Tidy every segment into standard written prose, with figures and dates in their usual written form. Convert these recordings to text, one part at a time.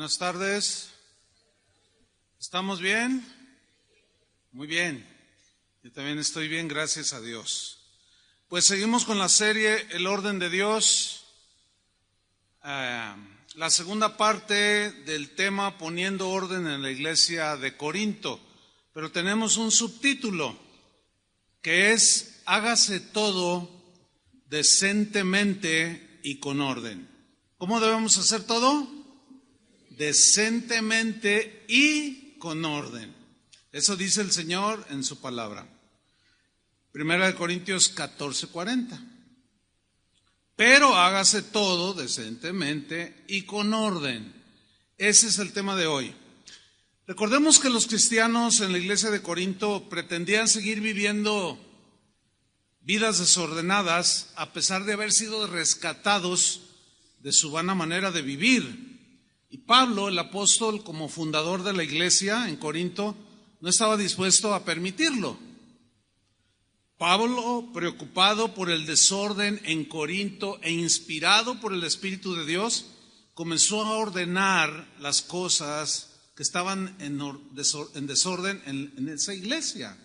Buenas tardes. ¿Estamos bien? Muy bien. Yo también estoy bien, gracias a Dios. Pues seguimos con la serie El orden de Dios. La segunda parte del tema poniendo orden en la iglesia de Corinto. Pero tenemos un subtítulo que es hágase todo decentemente y con orden. ¿Cómo debemos hacer todo? Decentemente y con orden. Eso dice el Señor en su palabra. Primera de Corintios 14:40. Pero hágase todo decentemente y con orden. Ese es el tema de hoy. Recordemos que los cristianos en la iglesia de Corinto pretendían seguir viviendo vidas desordenadas a pesar de haber sido rescatados de su vana manera de vivir. Y Pablo, el apóstol, como fundador de la iglesia en Corinto, no estaba dispuesto a permitirlo. Pablo, preocupado por el desorden en Corinto e inspirado por el Espíritu de Dios, comenzó a ordenar las cosas que estaban en desorden en esa iglesia.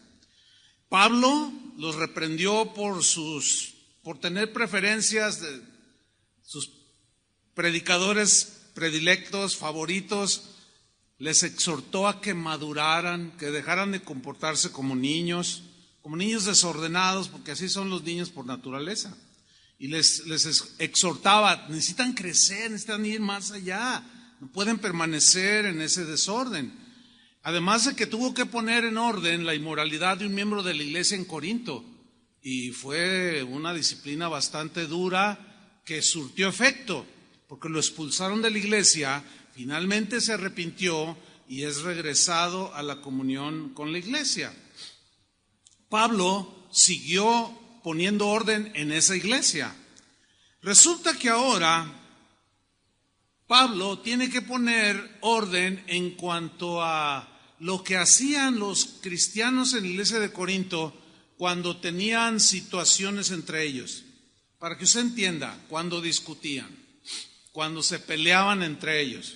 Pablo los reprendió por tener preferencias de sus predicadores predilectos, favoritos. Les exhortó a que maduraran, que dejaran de comportarse como niños desordenados, porque así son los niños por naturaleza. Y les exhortaba, necesitan crecer, necesitan ir más allá, no pueden permanecer en ese desorden. Además de que tuvo que poner en orden la inmoralidad de un miembro de la iglesia en Corinto, y fue una disciplina bastante dura que surtió efecto, porque lo expulsaron de la iglesia, finalmente se arrepintió y es regresado a la comunión con la iglesia. Pablo siguió poniendo orden en esa iglesia. Resulta que ahora Pablo tiene que poner orden en cuanto a lo que hacían los cristianos en la iglesia de Corinto cuando tenían situaciones entre ellos. Para que usted entienda, cuando discutían, cuando se peleaban entre ellos.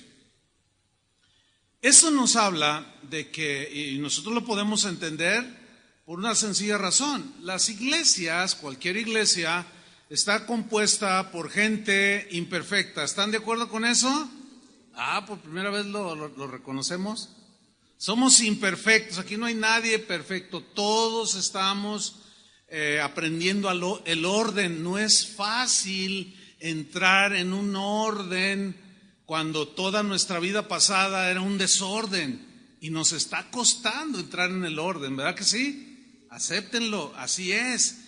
Eso nos habla de que, y nosotros lo podemos entender por una sencilla razón, las iglesias, cualquier iglesia, está compuesta por gente imperfecta. ¿Están de acuerdo con eso? Por primera vez lo reconocemos. Somos imperfectos, aquí no hay nadie perfecto, todos estamos aprendiendo el orden. No es fácil entrar en un orden cuando toda nuestra vida pasada era un desorden y nos está costando entrar en el orden, ¿verdad que sí? Acéptenlo, así es.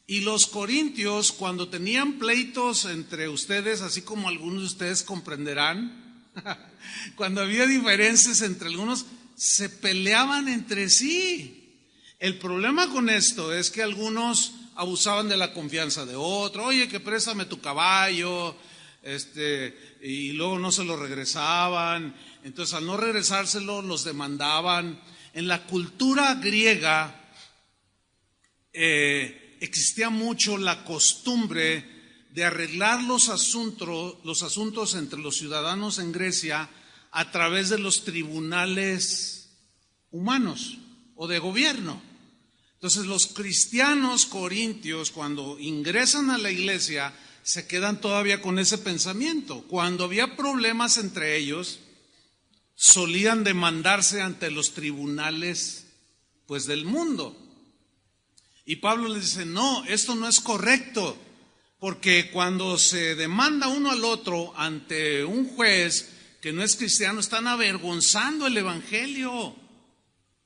Y los corintios, cuando tenían pleitos entre ustedes, así como algunos de ustedes comprenderán, cuando había diferencias entre algunos, se peleaban entre sí. El problema con esto es que algunos abusaban de la confianza de otro. Oye, que préstame tu caballo, y luego no se lo regresaban. Entonces, al no regresárselo, los demandaban. En la cultura griega existía mucho la costumbre de arreglar los asuntos entre los ciudadanos en Grecia a través de los tribunales humanos o de gobierno. Entonces los cristianos corintios, cuando ingresan a la iglesia, se quedan todavía con ese pensamiento. Cuando había problemas entre ellos, solían demandarse ante los tribunales del mundo. Y Pablo les dice, no, esto no es correcto, porque cuando se demanda uno al otro ante un juez que no es cristiano, están avergonzando el evangelio.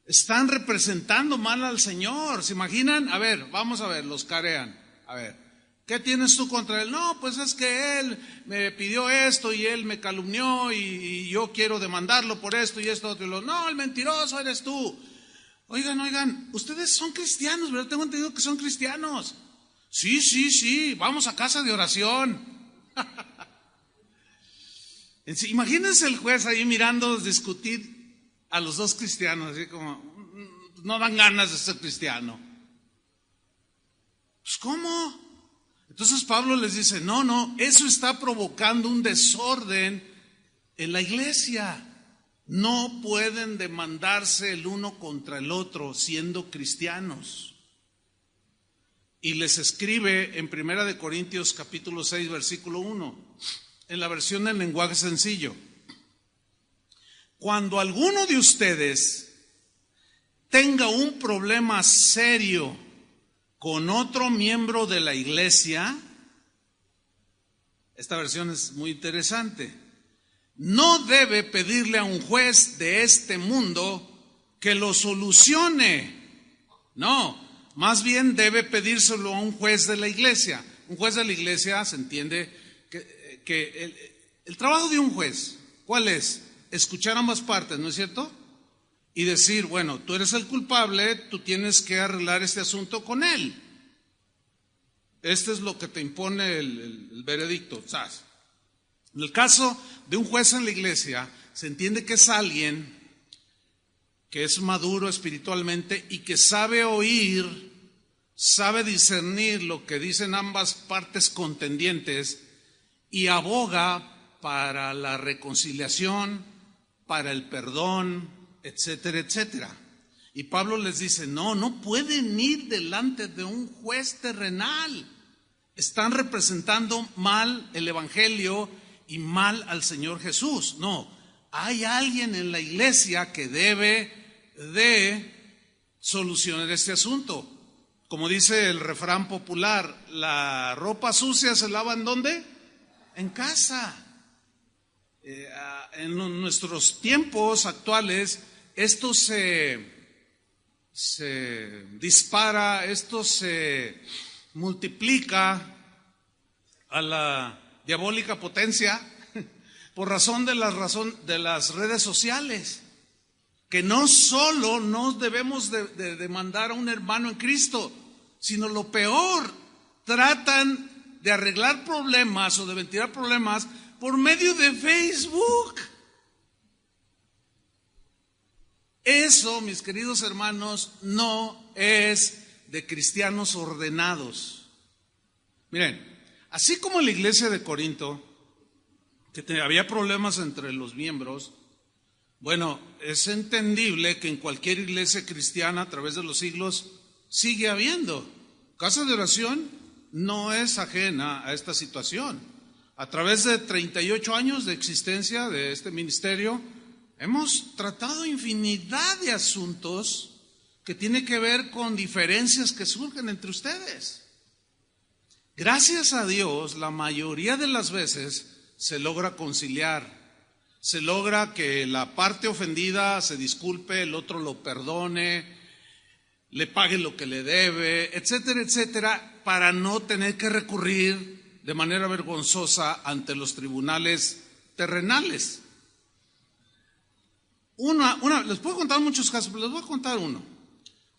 Están representando mal al Señor. ¿Se imaginan? A ver, vamos a ver, los carean. A ver, ¿qué tienes tú contra él? No, pues es que él me pidió esto y él me calumnió y yo quiero demandarlo por esto y esto otro. No, el mentiroso eres tú. Oigan, ustedes son cristianos, ¿verdad? Tengo entendido que son cristianos. Sí, vamos a casa de oración. Imagínense el juez ahí mirando discutir a los dos cristianos, así como, no dan ganas de ser cristiano. Pues, ¿cómo? Entonces Pablo les dice, no, eso está provocando un desorden en la iglesia. No pueden demandarse el uno contra el otro siendo cristianos. Y les escribe en 1 Corintios capítulo 6, versículo 1, en la versión del lenguaje sencillo: cuando alguno de ustedes tenga un problema serio con otro miembro de la iglesia, esta versión es muy interesante, no debe pedirle a un juez de este mundo que lo solucione. No, más bien debe pedírselo a un juez de la iglesia. Un juez de la iglesia, se entiende que el trabajo de un juez, ¿cuál es? Escuchar ambas partes, ¿no es cierto? Y decir, bueno, tú eres el culpable, tú tienes que arreglar este asunto con él. Este es lo que te impone el veredicto, ¿sabes? En el caso de un juez en la iglesia, se entiende que es alguien que es maduro espiritualmente y que sabe oír, sabe discernir lo que dicen ambas partes contendientes y aboga para la reconciliación, para el perdón, etcétera, etcétera. Y Pablo les dice, no pueden ir delante de un juez terrenal. Están representando mal el evangelio y mal al Señor Jesús. No, hay alguien en la iglesia que debe de solucionar este asunto. Como dice el refrán popular, la ropa sucia se lava ¿en dónde? En casa. En nuestros tiempos actuales esto se dispara, esto se multiplica a la diabólica potencia por razón de las redes sociales, que no solo nos debemos de demandar a un hermano en Cristo, sino lo peor, tratan de arreglar problemas o de ventilar problemas por medio de Facebook. Eso, mis queridos hermanos, no es de cristianos ordenados. Miren, así como en la iglesia de Corinto, que había problemas entre los miembros, bueno, es entendible que en cualquier iglesia cristiana a través de los siglos sigue habiendo. Casa de Oración no es ajena a esta situación. A través de 38 años de existencia de este ministerio, hemos tratado infinidad de asuntos que tienen que ver con diferencias que surgen entre ustedes. Gracias a Dios, la mayoría de las veces se logra conciliar, se logra que la parte ofendida se disculpe, el otro lo perdone, le pague lo que le debe, etcétera, etcétera, para no tener que recurrir de manera vergonzosa ante los tribunales terrenales. Les puedo contar muchos casos, pero les voy a contar uno.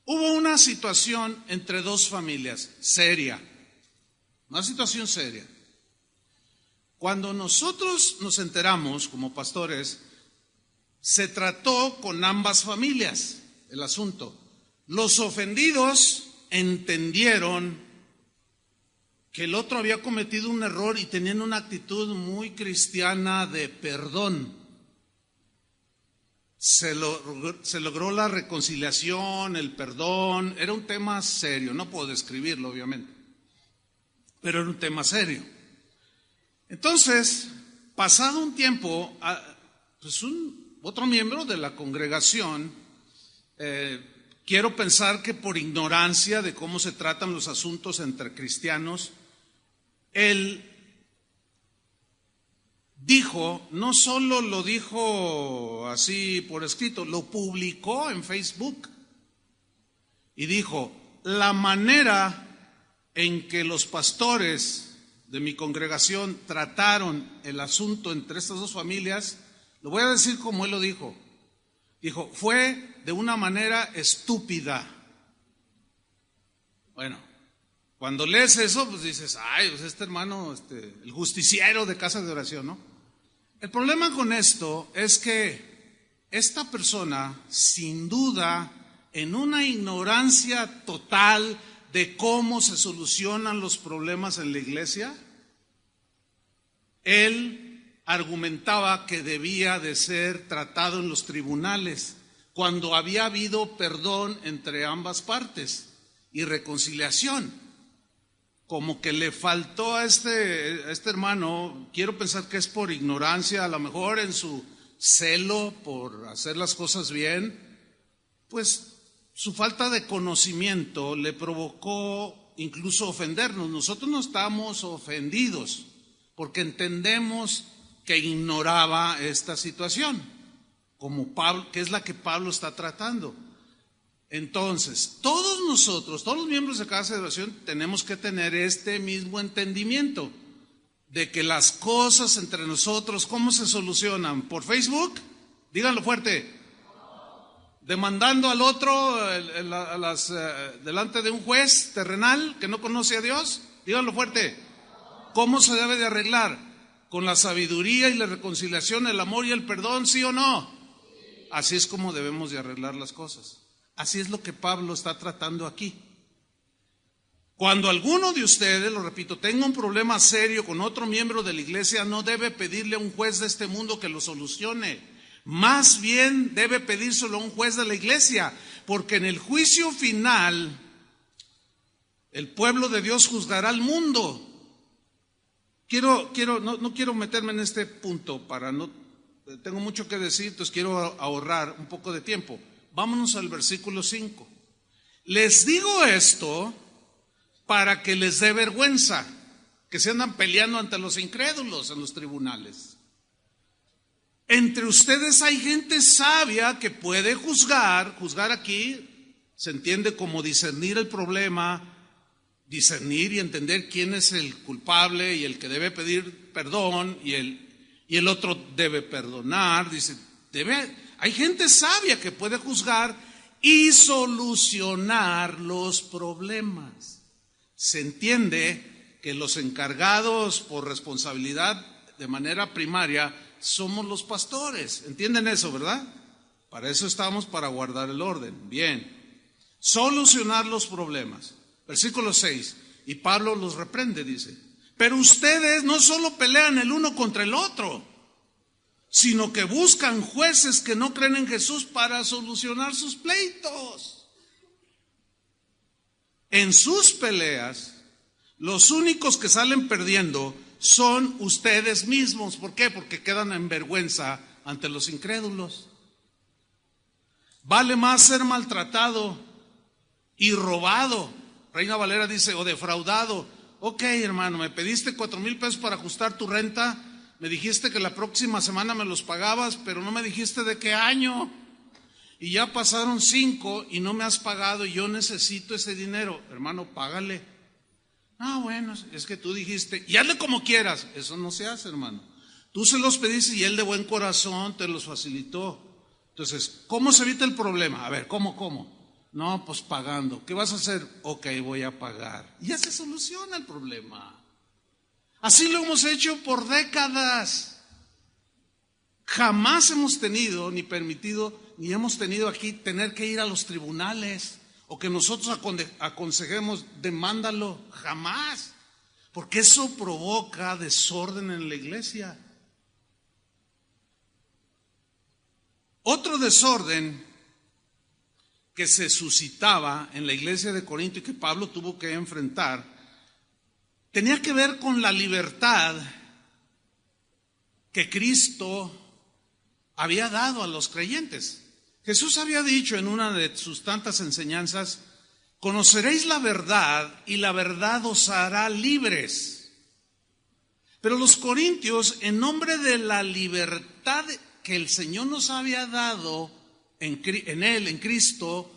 Hubo una situación entre dos familias, seria, una situación seria. Cuando nosotros nos enteramos como pastores, se trató con ambas familias el asunto. Los ofendidos entendieron que el otro había cometido un error y tenían una actitud muy cristiana de perdón. Se logró la reconciliación, el perdón. Era un tema serio, no puedo describirlo obviamente, pero era un tema serio. Entonces, pasado un tiempo, pues otro miembro de la congregación, quiero pensar que por ignorancia de cómo se tratan los asuntos entre cristianos, él dijo, no solo lo dijo así por escrito, lo publicó en Facebook y dijo, la manera en que los pastores de mi congregación trataron el asunto entre estas dos familias, lo voy a decir como él lo dijo. Dijo, fue de una manera estúpida. Bueno, cuando lees eso, pues dices, ay, pues este hermano, el justiciero de Casa de Oración, ¿no? El problema con esto es que esta persona, sin duda, en una ignorancia total de cómo se solucionan los problemas en la iglesia, él argumentaba que debía de ser tratado en los tribunales, cuando había habido perdón entre ambas partes y reconciliación. Como que le faltó a este hermano, quiero pensar que es por ignorancia, a lo mejor en su celo por hacer las cosas bien, pues su falta de conocimiento le provocó incluso ofendernos. Nosotros no estamos ofendidos porque entendemos que ignoraba esta situación, como Pablo, que es la que Pablo está tratando. Entonces, todos nosotros, todos los miembros de Casa de Oración, tenemos que tener este mismo entendimiento de que las cosas entre nosotros, ¿cómo se solucionan? ¿Por Facebook? Díganlo fuerte. ¿Demandando al otro delante de un juez terrenal que no conoce a Dios? Díganlo fuerte. ¿Cómo se debe de arreglar? ¿Con la sabiduría y la reconciliación, el amor y el perdón, sí o no? Así es como debemos de arreglar las cosas. Así es lo que Pablo está tratando aquí. Cuando alguno de ustedes, lo repito, tenga un problema serio con otro miembro de la iglesia, no debe pedirle a un juez de este mundo que lo solucione. Más bien debe pedírselo a un juez de la iglesia, porque en el juicio final el pueblo de Dios juzgará al mundo. No quiero meterme en este punto tengo mucho que decir, entonces quiero ahorrar un poco de tiempo. Vámonos al versículo 5. Les digo esto para que les dé vergüenza, que se andan peleando ante los incrédulos en los tribunales. Entre ustedes hay gente sabia que puede juzgar aquí se entiende como discernir el problema, discernir y entender quién es el culpable y el que debe pedir perdón y el otro debe perdonar. Hay gente sabia que puede juzgar y solucionar los problemas. Se entiende que los encargados por responsabilidad de manera primaria somos los pastores. ¿Entienden eso, verdad? Para eso estamos, para guardar el orden. Bien. Solucionar los problemas. Versículo 6. Y Pablo los reprende, dice: pero ustedes no solo pelean el uno contra el otro, sino que buscan jueces que no creen en Jesús para solucionar sus pleitos. En sus peleas, los únicos que salen perdiendo son ustedes mismos. ¿Por qué? Porque quedan en vergüenza ante los incrédulos. Vale más ser maltratado y robado, Reina Valera dice, o defraudado. Ok, hermano, me pediste 4,000 pesos para ajustar tu renta, me dijiste que la próxima semana me los pagabas, pero no me dijiste de qué año. Y ya pasaron 5 y no me has pagado y yo necesito ese dinero. Hermano, págale. Ah, bueno, es que tú dijiste, y hazle como quieras. Eso no se hace, hermano. Tú se los pediste y él de buen corazón te los facilitó. Entonces, ¿cómo se evita el problema? A ver, ¿cómo? No, pues pagando. ¿Qué vas a hacer? Ok, voy a pagar. Y ya se soluciona el problema. Así lo hemos hecho por décadas. Jamás hemos tenido, ni permitido, ni hemos tenido aquí tener que ir a los tribunales o que nosotros aconsejemos, demándalo. Jamás. Porque eso provoca desorden en la iglesia. Otro desorden que se suscitaba en la iglesia de Corinto y que Pablo tuvo que enfrentar, tenía que ver con la libertad que Cristo había dado a los creyentes. Jesús había dicho en una de sus tantas enseñanzas: conoceréis la verdad y la verdad os hará libres. Pero los corintios, en nombre de la libertad que el Señor nos había dado en Él, en Cristo,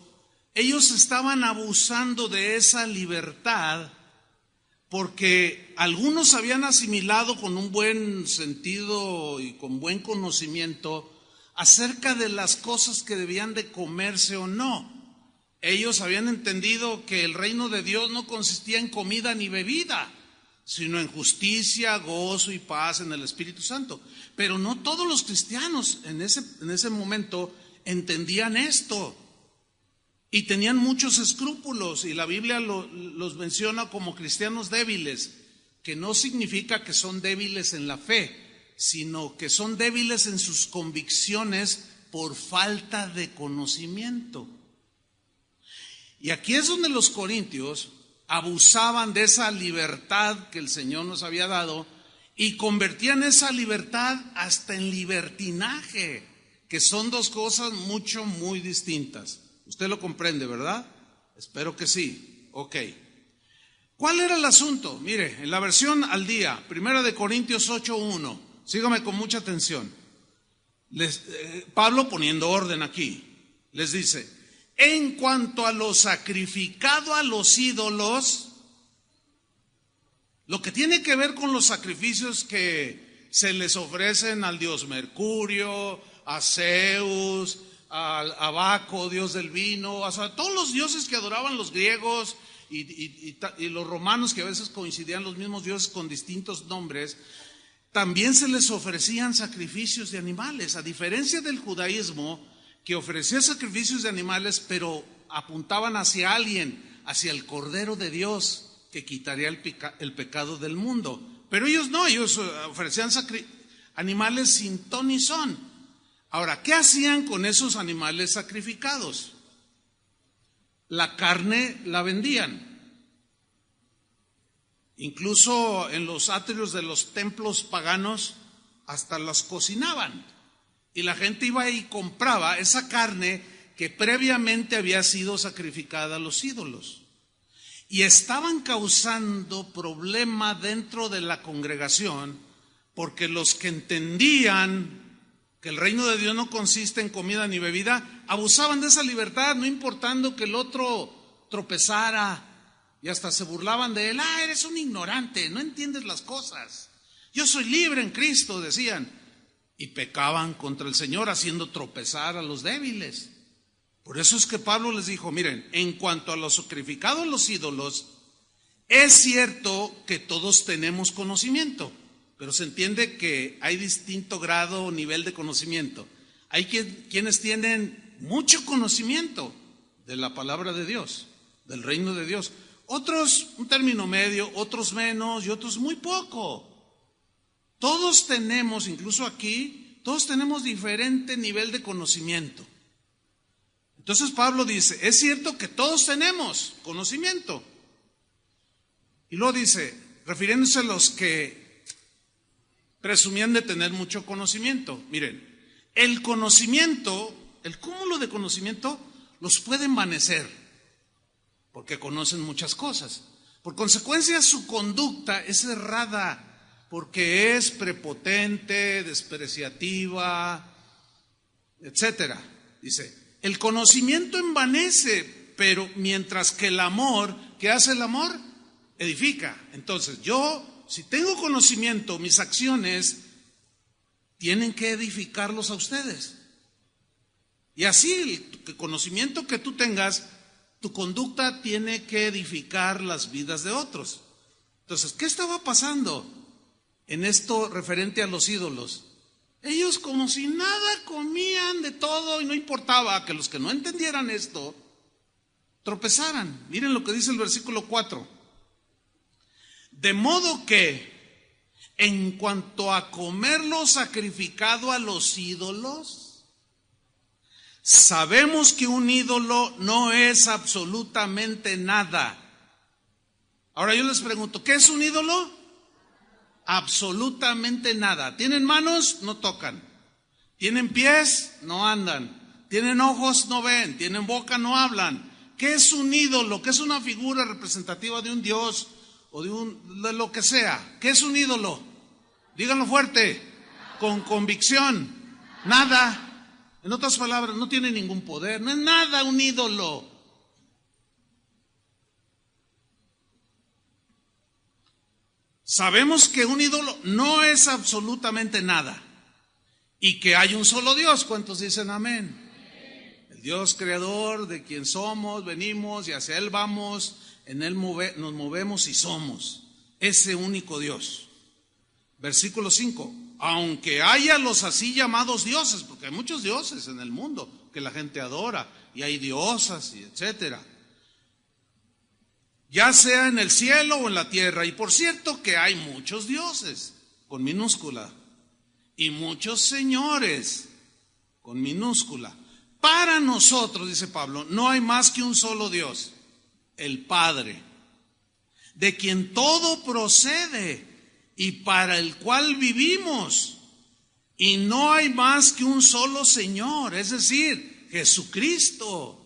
ellos estaban abusando de esa libertad porque algunos habían asimilado con un buen sentido y con buen conocimiento acerca de las cosas que debían de comerse o no. Ellos habían entendido que el reino de Dios no consistía en comida ni bebida, sino en justicia, gozo y paz en el Espíritu Santo. Pero no todos los cristianos en ese momento entendían esto y tenían muchos escrúpulos, y la Biblia los menciona como cristianos débiles, que no significa que son débiles en la fe, sino que son débiles en sus convicciones por falta de conocimiento. Y aquí es donde los corintios abusaban de esa libertad que el Señor nos había dado y convertían esa libertad hasta en libertinaje, que son dos cosas muy distintas. Usted lo comprende, ¿verdad? Espero que sí. Ok. ¿Cuál era el asunto? Mire, en la versión al día, 1 Corintios 8:1, sígame con mucha atención. Pablo poniendo orden aquí, les dice: en cuanto a lo sacrificado a los ídolos, lo que tiene que ver con los sacrificios que se les ofrecen al dios Mercurio, a Zeus, a Baco, dios del vino, o sea, todos los dioses que adoraban los griegos y los romanos, que a veces coincidían los mismos dioses con distintos nombres, también se les ofrecían sacrificios de animales, a diferencia del judaísmo, que ofrecía sacrificios de animales, pero apuntaban hacia alguien, hacia el Cordero de Dios, que quitaría el pecado del mundo. Pero ellos no, ellos ofrecían animales sin ton ni son. Ahora, ¿qué hacían con esos animales sacrificados? La carne la vendían. Incluso en los atrios de los templos paganos hasta las cocinaban. Y la gente iba y compraba esa carne que previamente había sido sacrificada a los ídolos. Y estaban causando problema dentro de la congregación, porque los que entendían que el reino de Dios no consiste en comida ni bebida, abusaban de esa libertad, no importando que el otro tropezara, y hasta se burlaban de él. Eres un ignorante, no entiendes las cosas. Yo soy libre en Cristo, decían. Y pecaban contra el Señor, haciendo tropezar a los débiles. Por eso es que Pablo les dijo: miren, en cuanto a lo sacrificado a los ídolos, es cierto que todos tenemos conocimiento, pero se entiende que hay distinto grado o nivel de conocimiento. Hay quienes tienen mucho conocimiento de la palabra de Dios, del reino de Dios. Otros un término medio, otros menos y otros muy poco. Todos tenemos, incluso aquí, todos tenemos diferente nivel de conocimiento. Entonces Pablo dice: es cierto que todos tenemos conocimiento. Y luego dice, refiriéndose a los que presumían de tener mucho conocimiento: miren, el conocimiento, el cúmulo de conocimiento los puede envanecer, porque conocen muchas cosas. Por consecuencia, su conducta es errada, porque es prepotente, despreciativa, etcétera. Dice, el conocimiento envanece, pero mientras que el amor, ¿qué hace el amor? Edifica. Entonces, yo, si tengo conocimiento, mis acciones tienen que edificarlos a ustedes. Y así, el conocimiento que tú tengas, tu conducta tiene que edificar las vidas de otros. Entonces, ¿qué estaba pasando en esto referente a los ídolos? Ellos como si nada comían de todo y no importaba que los que no entendieran esto tropezaran. Miren lo que dice el versículo 4. De modo que en cuanto a comer lo sacrificado a los ídolos, sabemos que un ídolo no es absolutamente nada. Ahora yo les pregunto, ¿qué es un ídolo? Absolutamente nada. ¿Tienen manos? No tocan. ¿Tienen pies? No andan. ¿Tienen ojos? No ven. ¿Tienen boca? No hablan. ¿Qué es un ídolo? ¿Qué es una figura representativa de un dios o de lo que sea? ¿Qué es un ídolo? Díganlo fuerte, con convicción. Nada. En otras palabras, no tiene ningún poder. No es nada un ídolo. Sabemos que un ídolo no es absolutamente nada y que hay un solo Dios. ¿Cuántos dicen amén? El Dios creador, de quien somos, venimos y hacia Él vamos, en Él nos movemos y somos ese único Dios. Versículo 5. Aunque haya los así llamados dioses, porque hay muchos dioses en el mundo que la gente adora, y hay diosas y etcétera, ya sea en el cielo o en la tierra. Y por cierto que hay muchos dioses, con minúscula. y muchos señores, con minúscula. Para nosotros, dice Pablo, no hay más que un solo Dios, el Padre, de quien todo procede y para el cual vivimos. Y no hay más que un solo Señor, es decir, Jesucristo,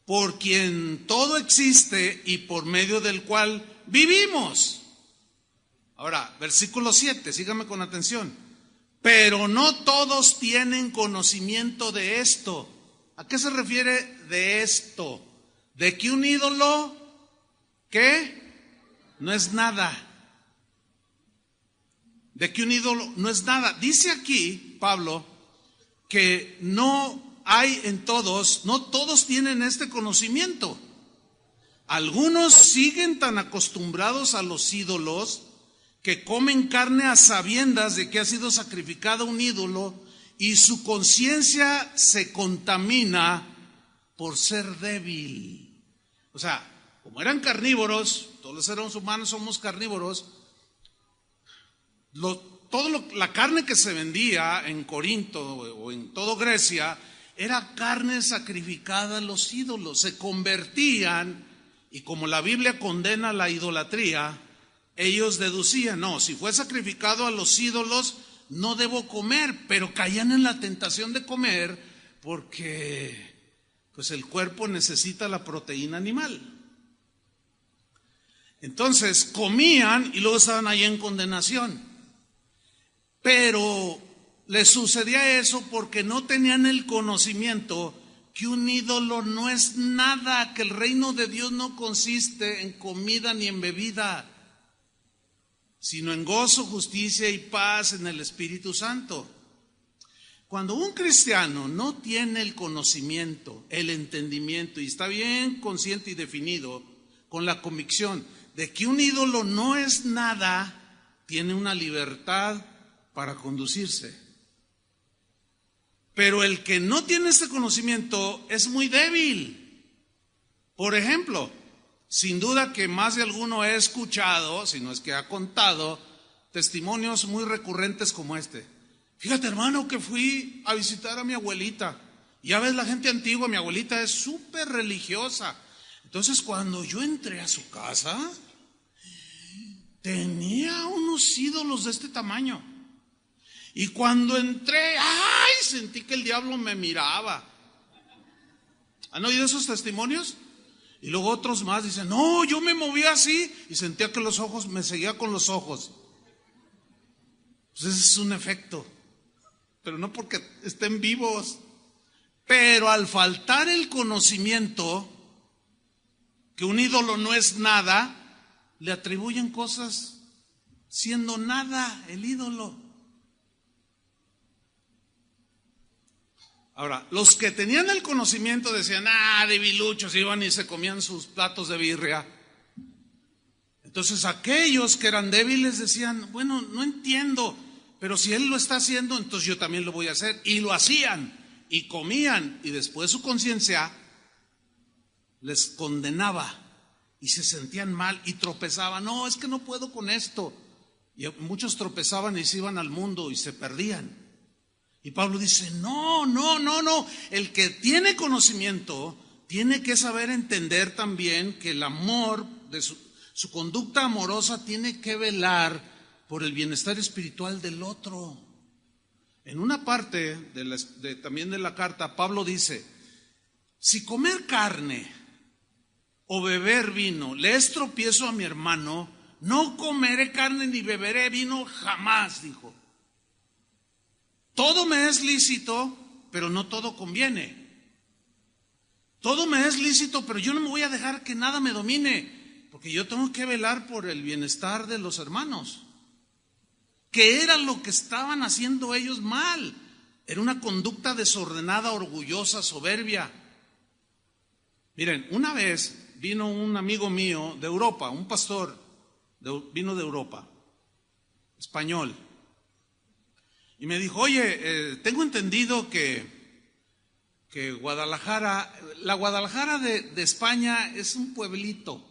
por quien todo existe y por medio del cual vivimos. Ahora, versículo 7, síganme con atención. Pero no todos tienen conocimiento de esto. ¿A qué se refiere de esto? De que un ídolo, ¿qué? No es nada. De que un ídolo no es nada. Dice aquí Pablo que no hay en todos, no todos tienen este conocimiento. Algunos siguen tan acostumbrados a los ídolos que comen carne a sabiendas de que ha sido sacrificado un ídolo y su conciencia se contamina por ser débil. O sea, como eran carnívoros, todos los seres humanos somos carnívoros, la carne que se vendía en Corinto o en toda Grecia era carne sacrificada a los ídolos. Se convertían, y como la Biblia condena la idolatría, ellos deducían, no, si fue sacrificado a los ídolos, no debo comer, pero caían en la tentación de comer porque pues el cuerpo necesita la proteína animal. Entonces comían y luego estaban ahí en condenación. Pero les sucedía eso porque no tenían el conocimiento que un ídolo no es nada, que el reino de Dios no consiste en comida ni en bebida, sino en gozo, justicia y paz en el Espíritu Santo. Cuando un cristiano no tiene el conocimiento, el entendimiento, y está bien consciente y definido con la convicción de que un ídolo no es nada, tiene una libertad para conducirse. Pero el que no tiene este conocimiento es muy débil. Por ejemplo, sin duda que más de alguno he escuchado, si no es que ha contado, testimonios muy recurrentes como este. Fíjate, hermano, que fui a visitar a mi abuelita. Ya ves, la gente antigua, mi abuelita es súper religiosa. Entonces, cuando yo entré a su casa, tenía unos ídolos de este tamaño. Y cuando entré, ¡ay! Sentí que el diablo me miraba. ¿Han oído esos testimonios? Y luego otros más dicen, no, yo me movía así y sentía que los ojos, me seguía con los ojos. Pues ese es un efecto, pero no porque estén vivos. Pero al faltar el conocimiento, que un ídolo no es nada, le atribuyen cosas siendo nada el ídolo. Ahora, los que tenían el conocimiento decían, debiluchos, iban y se comían sus platos de birria. Entonces aquellos que eran débiles decían, bueno, no entiendo, pero si él lo está haciendo, entonces yo también lo voy a hacer. Y lo hacían, y comían, y después su conciencia les condenaba, y se sentían mal, y tropezaban, no, es que no puedo con esto. Y muchos tropezaban y se iban al mundo y se perdían. Y Pablo dice, no, el que tiene conocimiento tiene que saber entender también que el amor, de su conducta amorosa tiene que velar por el bienestar espiritual del otro. En una parte también de la carta, Pablo dice, si comer carne o beber vino le es tropiezo a mi hermano, no comeré carne ni beberé vino jamás, dijo. Todo me es lícito, pero no todo conviene. Todo me es lícito, pero yo no me voy a dejar que nada me domine, porque yo tengo que velar por el bienestar de los hermanos. ¿Qué era lo que estaban haciendo ellos mal? Era una conducta desordenada, orgullosa, soberbia. Miren, una vez vino un amigo mío de Europa, un pastor, vino de Europa, español. Y me dijo, oye, tengo entendido que Guadalajara, la Guadalajara de España es un pueblito,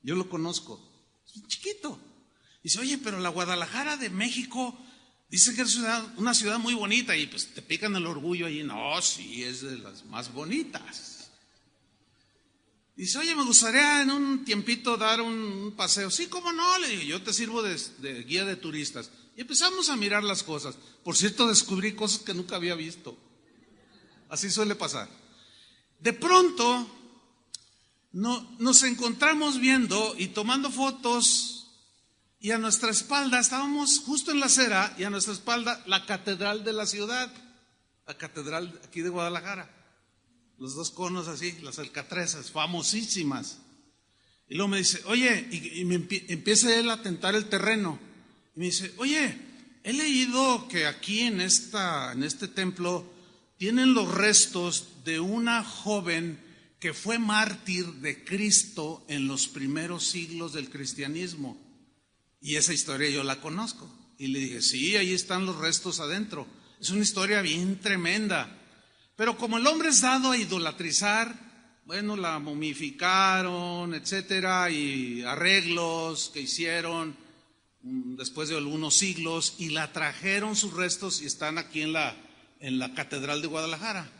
yo lo conozco, es chiquito. Dice, oye, pero la Guadalajara de México Dice que es una ciudad muy bonita y pues te pican el orgullo ahí. No, sí, es de las más bonitas. Dice, oye, me gustaría en un tiempito dar un paseo. Sí, cómo no, le digo, yo te sirvo de guía de turistas. Y empezamos a mirar las cosas. Por cierto, descubrí cosas que nunca había visto. Así suele pasar. De pronto, nos encontramos viendo y tomando fotos. Y a nuestra espalda, estábamos justo en la acera, y a nuestra espalda la catedral de la ciudad, la catedral aquí de Guadalajara, los dos conos así, las alcatrazas, famosísimas. Y luego me dice, oye, y me empieza él a tentar el terreno, y me dice, oye, he leído que aquí en este templo tienen los restos de una joven que fue mártir de Cristo en los primeros siglos del cristianismo. Y esa historia yo la conozco. Y le dije, sí, ahí están los restos adentro. Es una historia bien tremenda. Pero como el hombre es dado a idolatrizar, bueno, la momificaron, etcétera, y arreglos que hicieron después de algunos siglos, y la trajeron sus restos y están aquí en la Catedral de Guadalajara.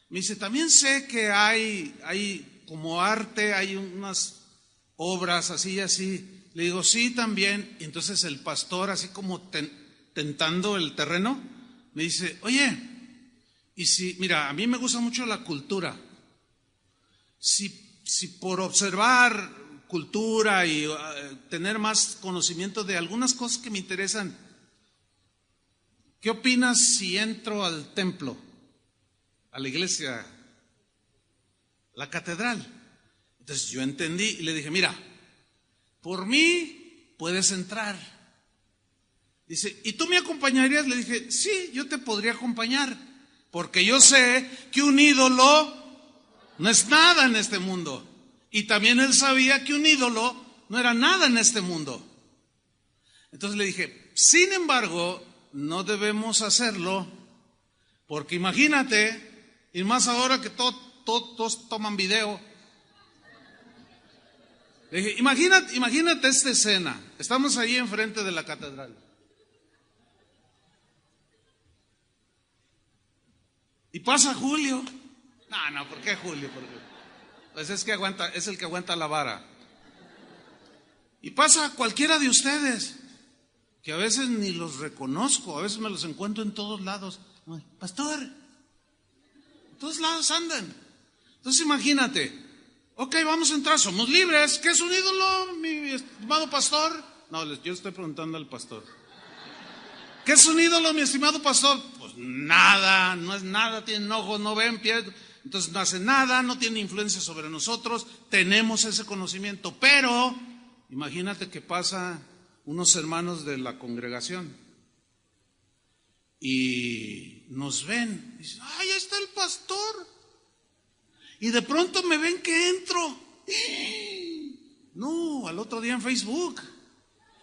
Me dice, también sé que hay como arte, hay unas obras así y así. Le digo, sí, también. Y entonces el pastor, así como tentando el terreno, me dice, oye, y si, mira, a mí me gusta mucho la cultura. Si por observar cultura y tener más conocimiento de algunas cosas que me interesan, ¿qué opinas si entro al templo, a la iglesia, la catedral? Entonces yo entendí y le dije, mira, por mí puedes entrar. Dice, ¿y tú me acompañarías? Le dije, sí, yo te podría acompañar, porque yo sé que un ídolo no es nada en este mundo. Y también él sabía que un ídolo no era nada en este mundo. Entonces le dije, sin embargo, no debemos hacerlo, porque imagínate, y más ahora que todos toman video. Le dije, imagínate esta escena. Estamos ahí enfrente de la catedral. Y pasa Julio. No, ¿por qué Julio? Pues es el que aguanta la vara. Y pasa cualquiera de ustedes, que a veces ni los reconozco, a veces me los encuentro en todos lados. Pastor, en todos lados andan. Entonces imagínate. Ok, vamos a entrar, somos libres. ¿Qué es un ídolo, mi estimado pastor? No, yo estoy preguntando al pastor. ¿Qué es un ídolo, mi estimado pastor? Pues nada, no es nada, tienen ojos, no ven, pies, entonces no hace nada, no tiene influencia sobre nosotros, tenemos ese conocimiento. Pero imagínate que pasa unos hermanos de la congregación y nos ven, y dicen, ¡ay, ahí está el pastor! Y de pronto me ven que entro. No, al otro día en Facebook,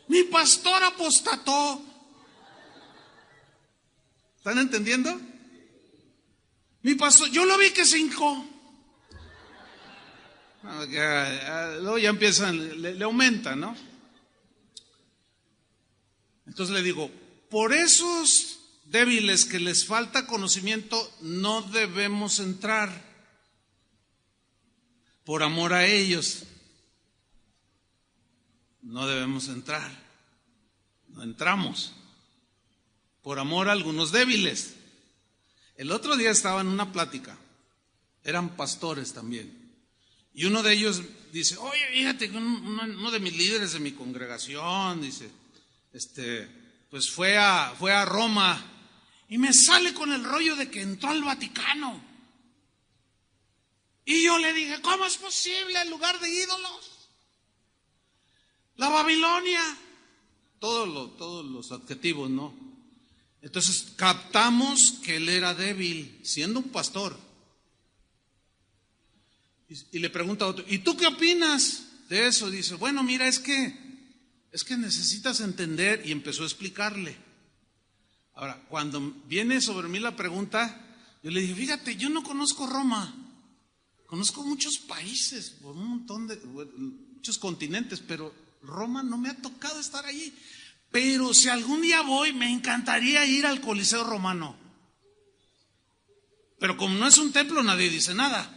mi pastor apostató. ¿Están entendiendo? Mi pastor, yo lo vi que se hincó. Luego ya empiezan, le aumentan, ¿no? Entonces le digo, por esos débiles que les falta conocimiento, no debemos entrar. Por amor a ellos, no debemos entrar. No entramos. Por amor a algunos débiles. El otro día estaba en una plática. Eran pastores también. Y uno de ellos dice, oye, fíjate que uno de mis líderes de mi congregación, dice, pues fue a Roma y me sale con el rollo de que entró al Vaticano. Y yo le dije, ¿cómo es posible el lugar de ídolos? La Babilonia. Todos los adjetivos, ¿no? Entonces captamos que él era débil, siendo un pastor. Y le pregunta a otro, ¿y tú qué opinas de eso? Dice, bueno, mira, es que necesitas entender, y empezó a explicarle. Ahora, cuando viene sobre mí la pregunta, yo le dije, fíjate, yo no conozco Roma. Conozco muchos países, muchos continentes, pero Roma no me ha tocado estar allí. Pero si algún día voy, me encantaría ir al Coliseo Romano. Pero como no es un templo, nadie dice nada,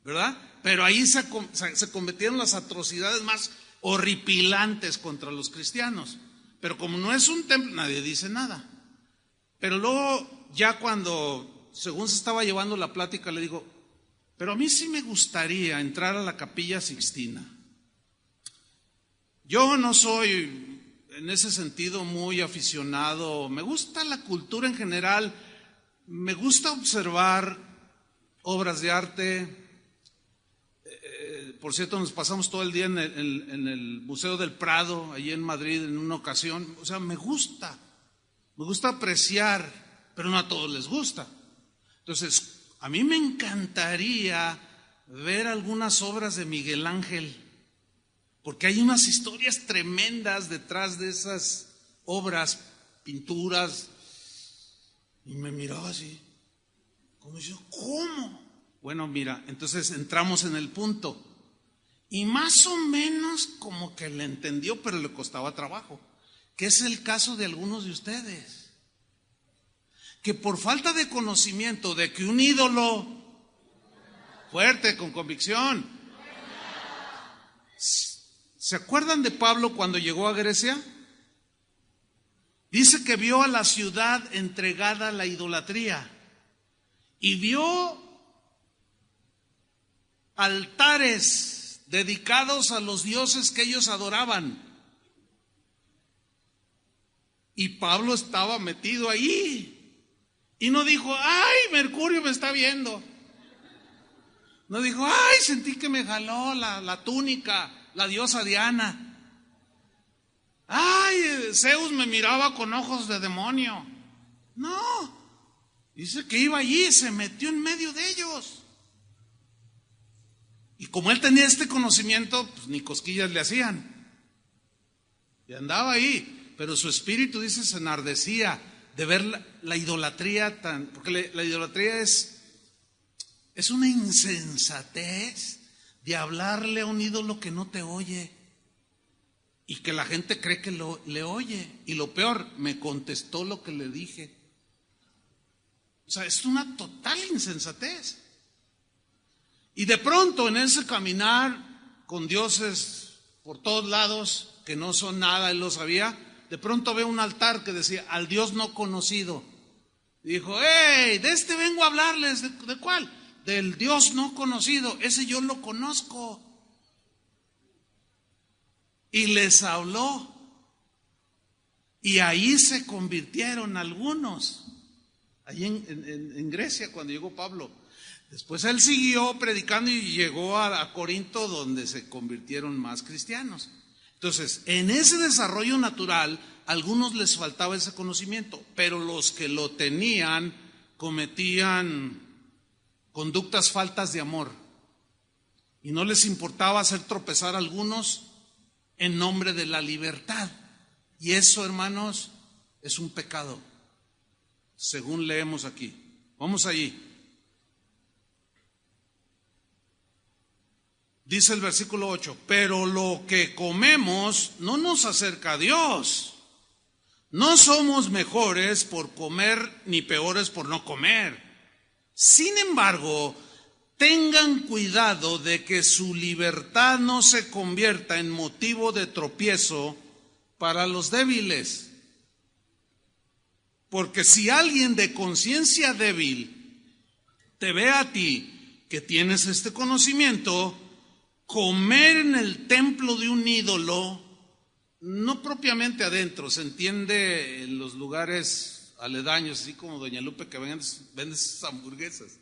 ¿verdad? Pero ahí se cometieron las atrocidades más horripilantes contra los cristianos. Pero como no es un templo, nadie dice nada. Pero luego, ya cuando, según se estaba llevando la plática, le digo, pero a mí sí me gustaría entrar a la Capilla Sixtina. Yo no soy, en ese sentido, muy aficionado. Me gusta la cultura en general. Me gusta observar obras de arte. Por cierto, nos pasamos todo el día en el Museo del Prado, allí en Madrid, en una ocasión. O sea, me gusta apreciar, pero no a todos les gusta. Entonces, a mí me encantaría ver algunas obras de Miguel Ángel, porque hay unas historias tremendas detrás de esas obras, pinturas. Y me miraba así, como diciendo, ¿cómo? Bueno, mira, entonces entramos en el punto. Y más o menos como que le entendió, pero le costaba trabajo. Que es el caso de algunos de ustedes. Que por falta de conocimiento de que un ídolo fuerte, con convicción. ¿Se acuerdan de Pablo cuando llegó a Grecia? Dice que vio a la ciudad entregada a la idolatría y vio altares dedicados a los dioses que ellos adoraban. Y Pablo estaba metido ahí y no dijo, ay, Mercurio me está viendo. No dijo, ay, sentí que me jaló la túnica, la diosa Diana. Ay, Zeus me miraba con ojos de demonio. No, dice que iba allí y se metió en medio de ellos. Y como él tenía este conocimiento, pues ni cosquillas le hacían. Y andaba ahí, pero su espíritu, dice, se enardecía de ver la idolatría tan... Porque la idolatría es una insensatez de hablarle a un ídolo que no te oye. Y que la gente cree que le oye. Y lo peor, me contestó lo que le dije. O sea, es una total insensatez. Y de pronto en ese caminar con dioses por todos lados, que no son nada, él lo sabía, de pronto ve un altar que decía, al Dios no conocido. Y dijo, hey, de este vengo a hablarles. ¿De cuál? Del Dios no conocido. Ese yo lo conozco. Y les habló. Y ahí se convirtieron algunos. Allí en Grecia, cuando llegó Pablo. Después él siguió predicando y llegó a Corinto, donde se convirtieron más cristianos. Entonces, en ese desarrollo natural, a algunos les faltaba ese conocimiento, pero los que lo tenían cometían conductas faltas de amor. Y no les importaba hacer tropezar a algunos en nombre de la libertad. Y eso, hermanos, es un pecado, según leemos aquí. Vamos allí. Dice el versículo 8, pero lo que comemos no nos acerca a Dios. No somos mejores por comer ni peores por no comer. Sin embargo, tengan cuidado de que su libertad no se convierta en motivo de tropiezo para los débiles. Porque si alguien de conciencia débil te ve a ti que tienes este conocimiento, comer en el templo de un ídolo, no propiamente adentro, se entiende en los lugares aledaños, así como Doña Lupe que vende sus hamburguesas.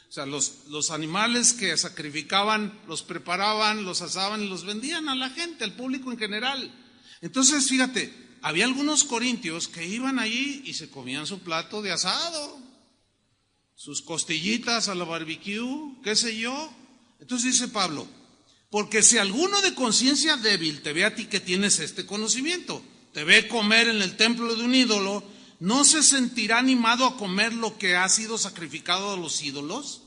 O sea, los animales que sacrificaban, los preparaban, los asaban y los vendían a la gente, al público en general. Entonces, fíjate, había algunos corintios que iban allí y se comían su plato de asado, sus costillitas a la barbecue, qué sé yo. Entonces dice Pablo, porque si alguno de conciencia débil te ve a ti que tienes este conocimiento, te ve comer en el templo de un ídolo, ¿no se sentirá animado a comer lo que ha sido sacrificado a los ídolos?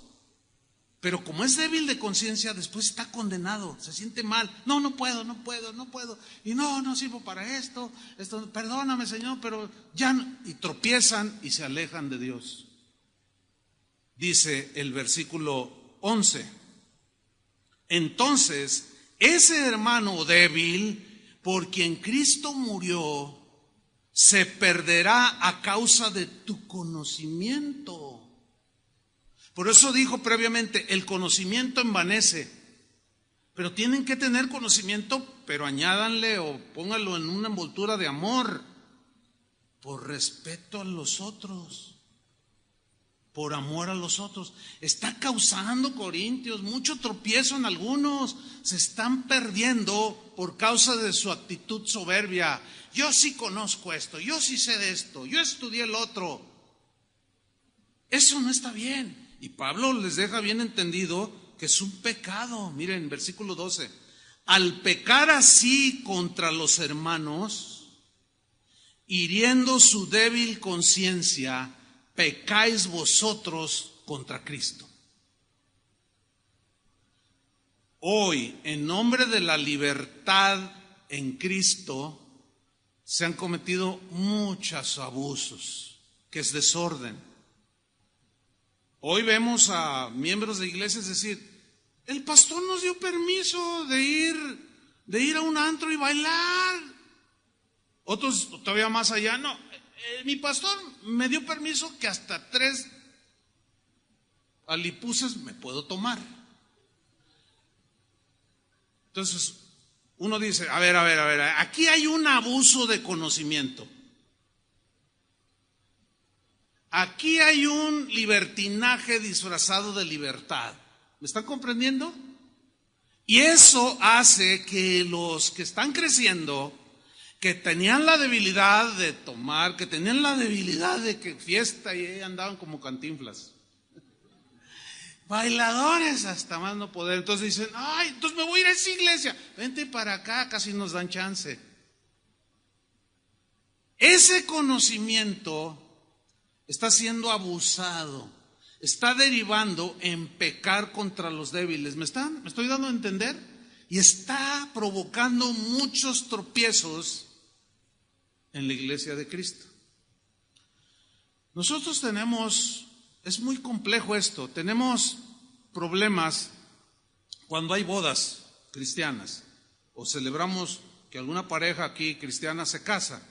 Pero como es débil de conciencia, después está condenado, se siente mal. No puedo. Y no sirvo para esto, perdóname, Señor, pero ya no. Y tropiezan y se alejan de Dios. Dice el versículo 11. Entonces, ese hermano débil, por quien Cristo murió, se perderá a causa de tu conocimiento. Por eso dijo previamente, el conocimiento envanece. Pero tienen que tener conocimiento, pero añádanle o pónganlo en una envoltura de amor, por respeto a los otros, por amor a los otros. Está causando, Corintios, mucho tropiezo en algunos. Se están perdiendo por causa de su actitud soberbia. Yo sí conozco esto, yo sí sé de esto, yo estudié el otro. Eso no está bien. Y Pablo les deja bien entendido que es un pecado. Miren, versículo 12. Al pecar así contra los hermanos, hiriendo su débil conciencia, pecáis vosotros contra Cristo. Hoy, en nombre de la libertad en Cristo, se han cometido muchos abusos, que es desorden. Hoy vemos a miembros de iglesias decir, el pastor nos dio permiso de ir a un antro y bailar. Otros todavía más allá, no, mi pastor me dio permiso que hasta 3 alipuses me puedo tomar. Entonces, uno dice, a ver, aquí hay un abuso de conocimiento. Aquí hay un libertinaje disfrazado de libertad. ¿Me están comprendiendo? Y eso hace que los que están creciendo, que tenían la debilidad de tomar, que tenían la debilidad de que fiesta y andaban como cantinflas, bailadores hasta más no poder, entonces dicen, ay, entonces me voy a ir a esa iglesia, vente para acá, casi nos dan chance. Ese conocimiento está siendo abusado, está derivando en pecar contra los débiles. ¿Me estoy dando a entender? Y está provocando muchos tropiezos en la iglesia de Cristo. Nosotros es muy complejo esto, tenemos problemas cuando hay bodas cristianas o celebramos que alguna pareja aquí cristiana se casa.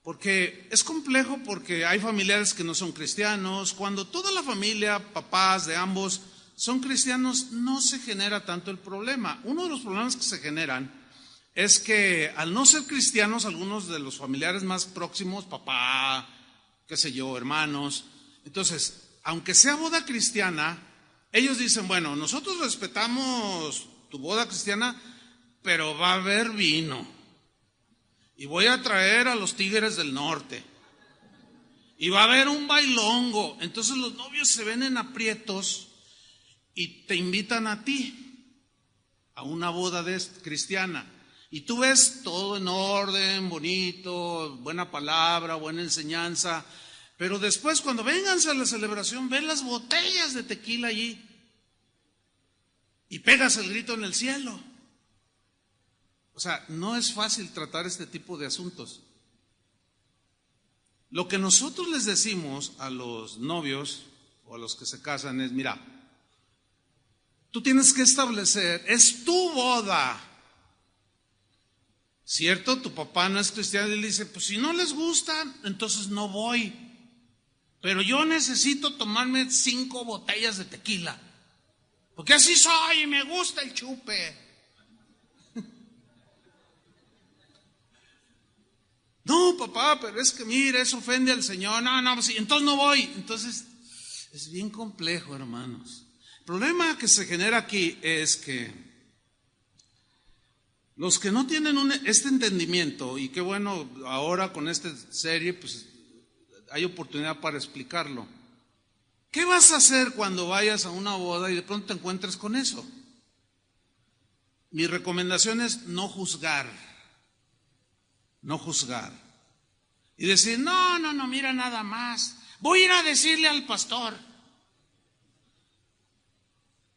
Porque es complejo porque hay familiares que no son cristianos. Cuando toda la familia, papás de ambos, son cristianos, no se genera tanto el problema. Uno de los problemas que se generan es que al no ser cristianos, algunos de los familiares más próximos, papá, qué sé yo, hermanos, entonces, aunque sea boda cristiana, ellos dicen, bueno, nosotros respetamos tu boda cristiana, pero va a haber vino. Y voy a traer a los Tigres del Norte. Y va a haber un bailongo. Entonces los novios se ven en aprietos y te invitan a ti a una boda cristiana. Y tú ves todo en orden, bonito, buena palabra, buena enseñanza. Pero después cuando vénganse a la celebración, ven las botellas de tequila allí. Y pegas el grito en el cielo. O sea, no es fácil tratar este tipo de asuntos. Lo que nosotros les decimos a los novios o a los que se casan es, mira, tú tienes que establecer, es tu boda. ¿Cierto? Tu papá no es cristiano y le dice, pues si no les gusta, entonces no voy. Pero yo necesito tomarme 5 botellas de tequila. Porque así soy y me gusta el chupe. No, papá, pero es que mira, eso ofende al Señor. No, sí, entonces no voy. Entonces, es bien complejo, hermanos. El problema que se genera aquí es que los que no tienen este entendimiento, y qué bueno, ahora con esta serie, pues hay oportunidad para explicarlo. ¿Qué vas a hacer cuando vayas a una boda y de pronto te encuentres con eso? Mi recomendación es no juzgar. No juzgar. Y decir, no, mira nada más. Voy a ir a decirle al pastor.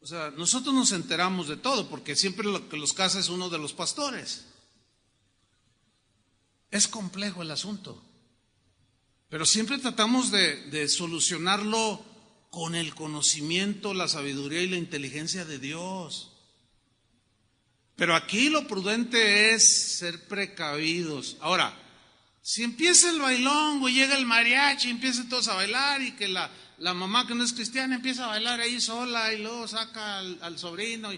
O sea, nosotros nos enteramos de todo, porque siempre lo que los casa es uno de los pastores. Es complejo el asunto, pero siempre tratamos de solucionarlo con el conocimiento, la sabiduría y la inteligencia de Dios. Pero aquí lo prudente es ser precavidos. Ahora, si empieza el bailongo y llega el mariachi, empiezan todos a bailar, y que la mamá que no es cristiana empieza a bailar ahí sola, y luego saca al sobrino,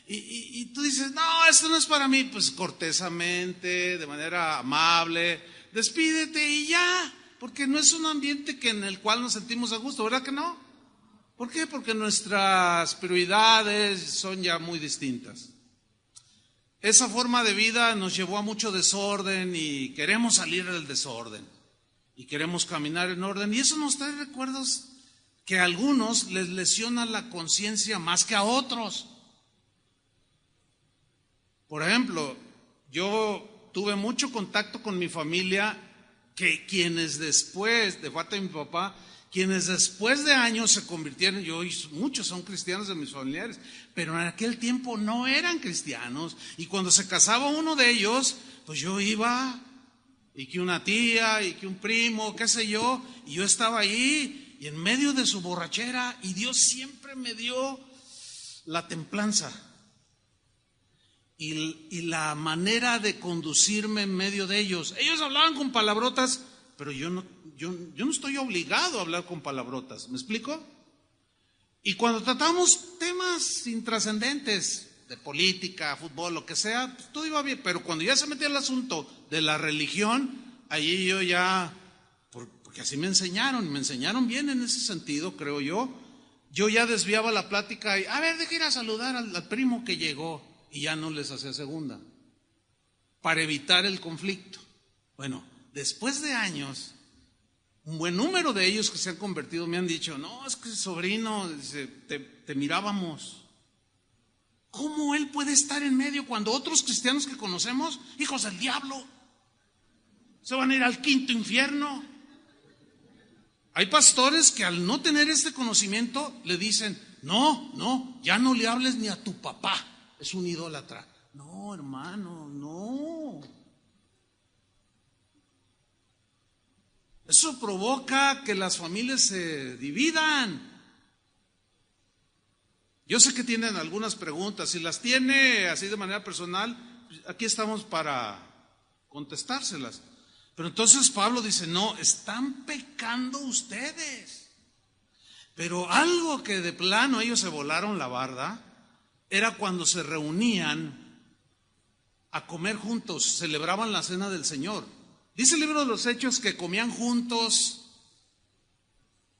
y tú dices, no, esto no es para mí, pues cortesamente, de manera amable, despídete y ya, porque no es un ambiente en el cual nos sentimos a gusto, ¿verdad que no? ¿Por qué? Porque nuestras prioridades son ya muy distintas. Esa forma de vida nos llevó a mucho desorden y queremos salir del desorden y queremos caminar en orden, y eso nos trae recuerdos que a algunos les lesiona la conciencia más que a otros. Por ejemplo, yo tuve mucho contacto con mi familia, que quienes después de parte de mi papá, quienes después de años se convirtieron, muchos son cristianos de mis familiares, pero en aquel tiempo no eran cristianos, y cuando se casaba uno de ellos, pues yo iba, y que una tía, y que un primo, qué sé yo, y yo estaba ahí, y en medio de su borrachera, y Dios siempre me dio la templanza y la manera de conducirme en medio de ellos. Ellos hablaban con palabrotas, pero yo no estoy obligado a hablar con palabrotas, ¿me explico? Y cuando tratamos temas intrascendentes, de política, fútbol, lo que sea, pues todo iba bien, pero cuando ya se metía el asunto de la religión, ahí yo ya, porque así me enseñaron bien en ese sentido, creo yo ya desviaba la plática y, a ver, deja ir a saludar al primo que llegó, y ya no les hacía segunda, para evitar el conflicto. Bueno, después de años, un buen número de ellos que se han convertido me han dicho, no, es que sobrino, te mirábamos. ¿Cómo él puede estar en medio cuando otros cristianos que conocemos, hijos del diablo, se van a ir al quinto infierno? Hay pastores que al no tener este conocimiento le dicen, no, ya no le hables ni a tu papá, es un idólatra. No, hermano, no. Eso provoca que las familias se dividan. Yo sé que tienen algunas preguntas, si las tiene así de manera personal, aquí estamos para contestárselas. Pero entonces Pablo dice, no, están pecando ustedes. Pero algo que de plano ellos se volaron la barda era cuando se reunían a comer juntos, celebraban la cena del Señor. Dice el libro de los Hechos que comían juntos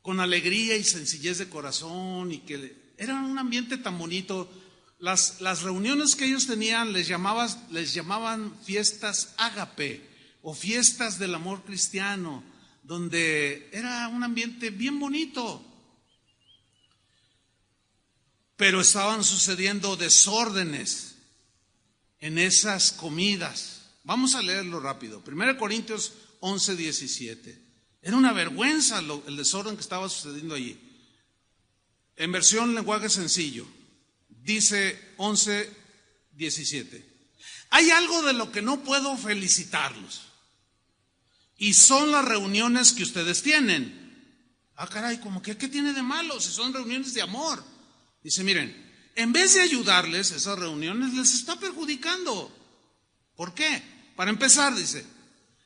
con alegría y sencillez de corazón, y que era un ambiente tan bonito. Las reuniones que ellos tenían les llamaban fiestas ágape, o fiestas del amor cristiano, donde era un ambiente bien bonito. Pero estaban sucediendo desórdenes en esas comidas. Vamos a leerlo rápido. 1 Corintios 11, 17. Era una vergüenza el desorden que estaba sucediendo allí. En versión lenguaje sencillo, dice 11, 17. Hay algo de lo que no puedo felicitarlos, y son las reuniones que ustedes tienen. Ah, caray, ¿cómo que qué tiene de malo si son reuniones de amor? Dice, miren, en vez de ayudarles, esas reuniones les está perjudicando. ¿Por qué? Para empezar, dice,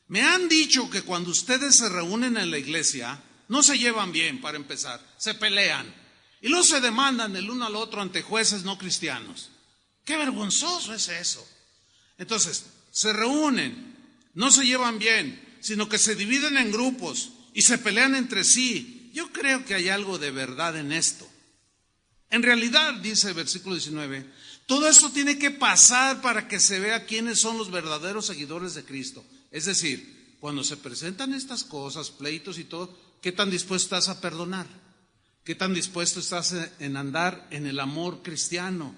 me han dicho que cuando ustedes se reúnen en la iglesia, no se llevan bien, para empezar, se pelean, y luego se demandan el uno al otro ante jueces no cristianos. ¡Qué vergonzoso es eso! Entonces, se reúnen, no se llevan bien, sino que se dividen en grupos y se pelean entre sí. Yo creo que hay algo de verdad en esto. En realidad, dice el versículo 19, todo eso tiene que pasar para que se vea quiénes son los verdaderos seguidores de Cristo. Es decir, cuando se presentan estas cosas, pleitos y todo, ¿qué tan dispuesto estás a perdonar? ¿Qué tan dispuesto estás en andar en el amor cristiano?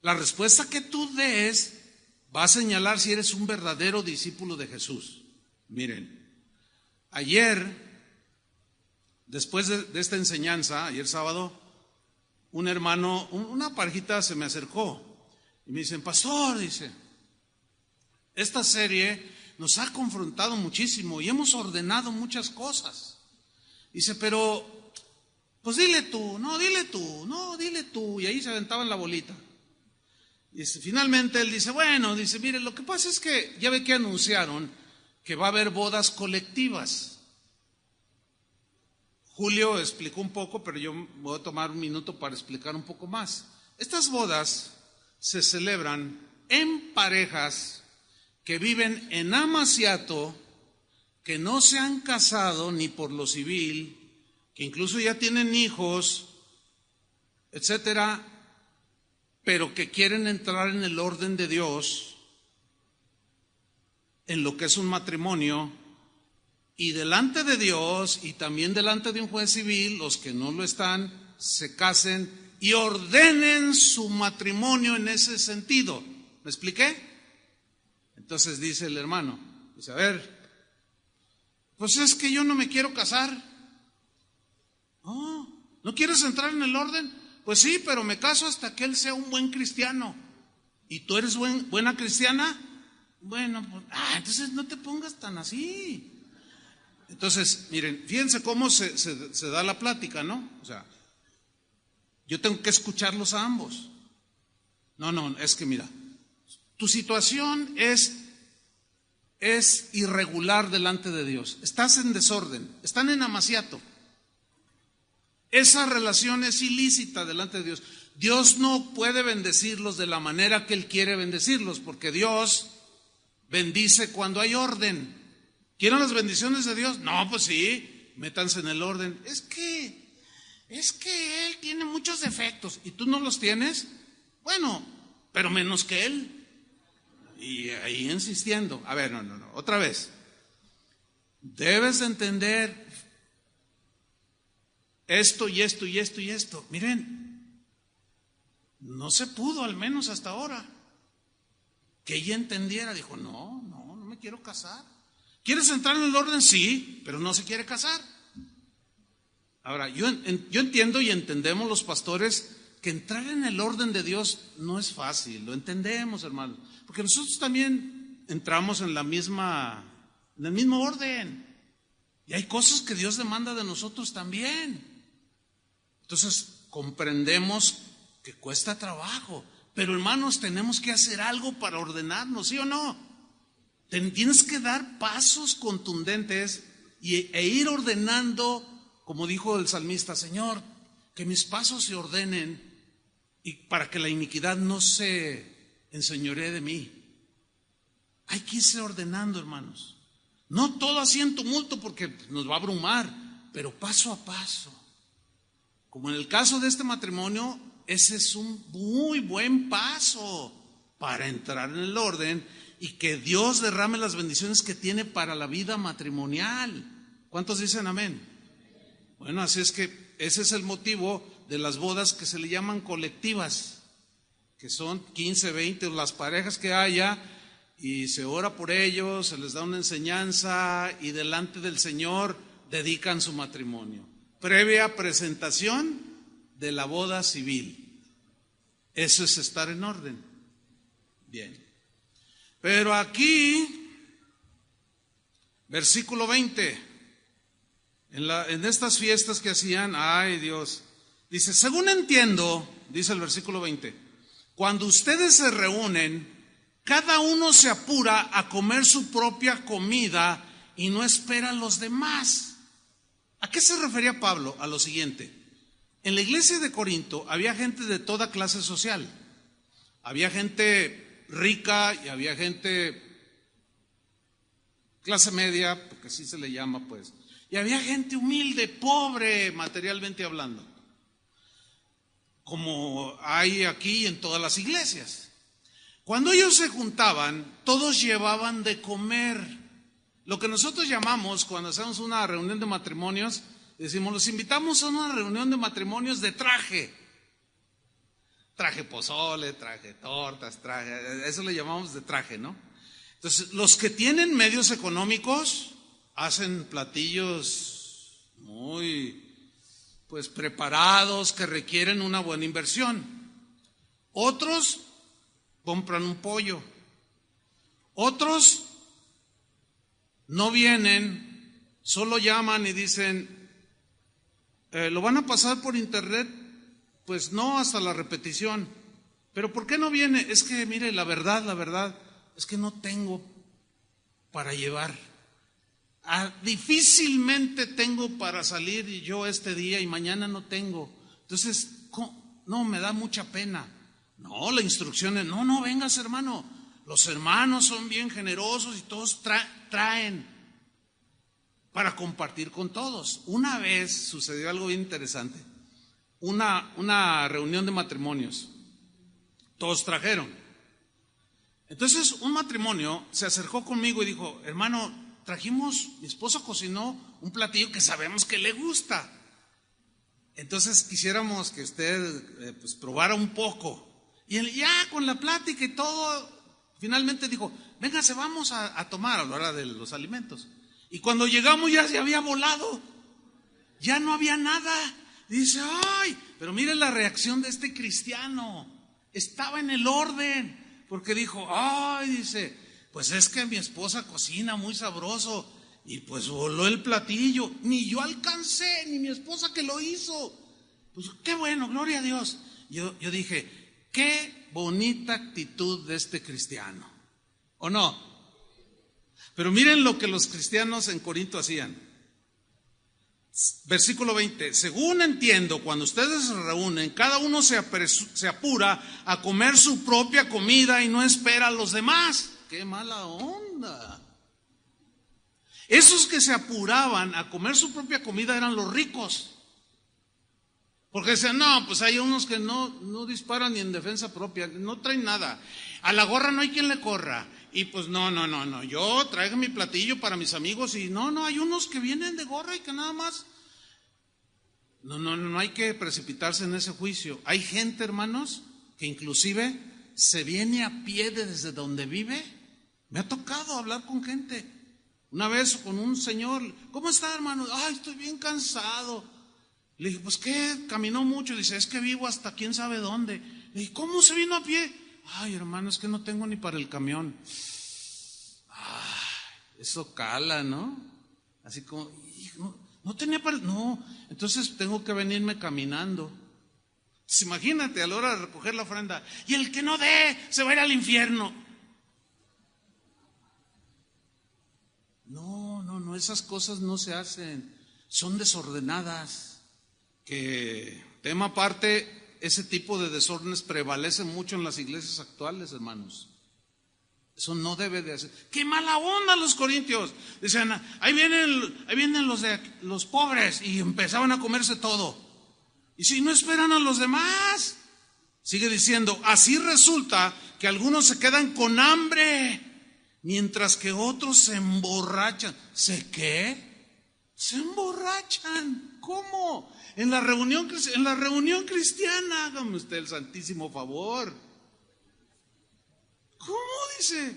La respuesta que tú des va a señalar si eres un verdadero discípulo de Jesús. Miren, ayer, después de esta enseñanza, ayer sábado, un hermano, una parejita se me acercó y me dicen, pastor, dice, esta serie nos ha confrontado muchísimo y hemos ordenado muchas cosas. Dice, pero, pues dile tú, no, dile tú, no, dile tú. Y ahí se aventaban la bolita. Dice, finalmente él dice, bueno, dice, mire, lo que pasa es que ya ve que anunciaron que va a haber bodas colectivas. Julio explicó un poco, pero yo voy a tomar un minuto para explicar un poco más. Estas bodas se celebran en parejas que viven en Amaciato, que no se han casado ni por lo civil, que incluso ya tienen hijos, etcétera, pero que quieren entrar en el orden de Dios, en lo que es un matrimonio. Y delante de Dios y también delante de un juez civil, los que no lo están, se casen y ordenen su matrimonio en ese sentido. ¿Me expliqué? Entonces dice el hermano, dice, a ver, pues es que yo no me quiero casar. ¿No quieres entrar en el orden? Pues sí, pero me caso hasta que él sea un buen cristiano. ¿Y tú eres buena cristiana? Bueno, pues, entonces no te pongas tan así. Entonces, miren, fíjense cómo se da la plática, ¿no? O sea, yo tengo que escucharlos a ambos. No, es que mira, tu situación es irregular delante de Dios. Estás en desorden, están en amaciato. Esa relación es ilícita delante de Dios. Dios no puede bendecirlos de la manera que Él quiere bendecirlos, porque Dios bendice cuando hay orden. ¿Quieren las bendiciones de Dios? No, pues sí, métanse en el orden. Es que Él tiene muchos defectos y tú no los tienes. Bueno, pero menos que Él. Y ahí insistiendo. A ver, no, otra vez. Debes de entender esto y esto y esto y esto. Miren, no se pudo, al menos hasta ahora, que ella entendiera. Dijo, no me quiero casar. ¿Quieres entrar en el orden? Sí, pero no se quiere casar. Ahora, yo entiendo y entendemos los pastores que entrar en el orden de Dios no es fácil. Lo entendemos, hermanos, porque nosotros también entramos en el mismo orden. Y hay cosas que Dios demanda de nosotros también. Entonces, comprendemos que cuesta trabajo. Pero, hermanos, tenemos que hacer algo para ordenarnos, ¿sí o no? Tienes que dar pasos contundentes e ir ordenando, como dijo el salmista, Señor, que mis pasos se ordenen y para que la iniquidad no se enseñoree de mí. Hay que irse ordenando, hermanos. No todo así en tumulto porque nos va a abrumar, pero paso a paso. Como en el caso de este matrimonio, ese es un muy buen paso para entrar en el orden y que Dios derrame las bendiciones que tiene para la vida matrimonial. ¿Cuántos dicen amén? Bueno, así es que ese es el motivo de las bodas que se le llaman colectivas, que son 15, 20, las parejas que haya, y se ora por ellos, se les da una enseñanza y delante del Señor dedican su matrimonio. Previa presentación de la boda civil. Eso es estar en orden. Bien. Pero aquí, versículo 20, en estas fiestas que hacían, ay Dios, dice, según entiendo, dice el versículo 20, cuando ustedes se reúnen, cada uno se apura a comer su propia comida y no espera a los demás. ¿A qué se refería Pablo? A lo siguiente. En la iglesia de Corinto había gente de toda clase social. Había gente rica y había gente clase media, porque así se le llama, pues. Y había gente humilde, pobre, materialmente hablando, como hay aquí en todas las iglesias. Cuando ellos se juntaban, todos llevaban de comer. Lo que nosotros llamamos, cuando hacemos una reunión de matrimonios, decimos, los invitamos a una reunión de matrimonios de traje. Traje pozole, traje tortas, eso le llamamos de traje, ¿no? Entonces, los que tienen medios económicos hacen platillos muy pues preparados, que requieren una buena inversión. Otros compran un pollo. Otros no vienen, solo llaman y dicen, ¿lo van a pasar por internet? Pues no, hasta la repetición. ¿Pero por qué no viene? Es que, mire, la verdad, es que no tengo para llevar. Difícilmente tengo para salir y yo este día y mañana no tengo. Entonces, no, me da mucha pena. No, la instrucción es, no vengas, hermano. Los hermanos son bien generosos y todos traen para compartir con todos. Una vez sucedió algo bien interesante. Una reunión de matrimonios. Todos trajeron. Entonces un matrimonio se acercó conmigo y dijo, hermano, mi esposo cocinó un platillo que sabemos que le gusta. Entonces quisiéramos que usted pues probara un poco. Y él, ya con la plática y todo, finalmente dijo, véngase, vamos a tomar a la hora de los alimentos. Y cuando llegamos ya se había volado, ya no había nada. Dice, ay, pero mire la reacción de este cristiano, estaba en el orden, porque dijo, ay, dice, pues es que mi esposa cocina muy sabroso, y pues voló el platillo, ni yo alcancé, ni mi esposa que lo hizo. Pues qué bueno, gloria a Dios. Yo dije, qué bonita actitud de este cristiano, ¿o no? Pero miren lo que los cristianos en Corinto hacían. Versículo 20, según entiendo, cuando ustedes se reúnen, cada uno se apura a comer su propia comida y no espera a los demás. ¡Qué mala onda! Esos que se apuraban a comer su propia comida eran los ricos. Porque decían, no, pues hay unos que no disparan ni en defensa propia, no traen nada. A la gorra no hay quien le corra. Y pues no, yo traigo mi platillo para mis amigos y no, hay unos que vienen de gorra y que nada más. No hay que precipitarse en ese juicio. Hay gente, hermanos, que inclusive se viene a pie desde donde vive. Me ha tocado hablar con gente. Una vez con un señor, ¿cómo está, hermano? Ay, estoy bien cansado. Le dije, pues ¿qué? Caminó mucho. Dice, es que vivo hasta quién sabe dónde. Le dije, ¿cómo se vino a pie? Ay, hermano, es que no tengo ni para el camión. Ay, eso cala, ¿no? Así como, no tenía para... No, entonces tengo que venirme caminando. Pues imagínate a la hora de recoger la ofrenda. Y el que no dé, se va a ir al infierno. No, esas cosas no se hacen. Son desordenadas. Que tema aparte, ese tipo de desórdenes prevalece mucho en las iglesias actuales, hermanos. Eso no debe de hacer. ¡Qué mala onda los corintios! Decían, ahí vienen los pobres, y empezaban a comerse todo. Y si no esperan a los demás, sigue diciendo, así resulta que algunos se quedan con hambre, mientras que otros se emborrachan. ¿Se qué? Se emborrachan. ¿Cómo? En la reunión cristiana, hágame usted el santísimo favor. ¿Cómo dice?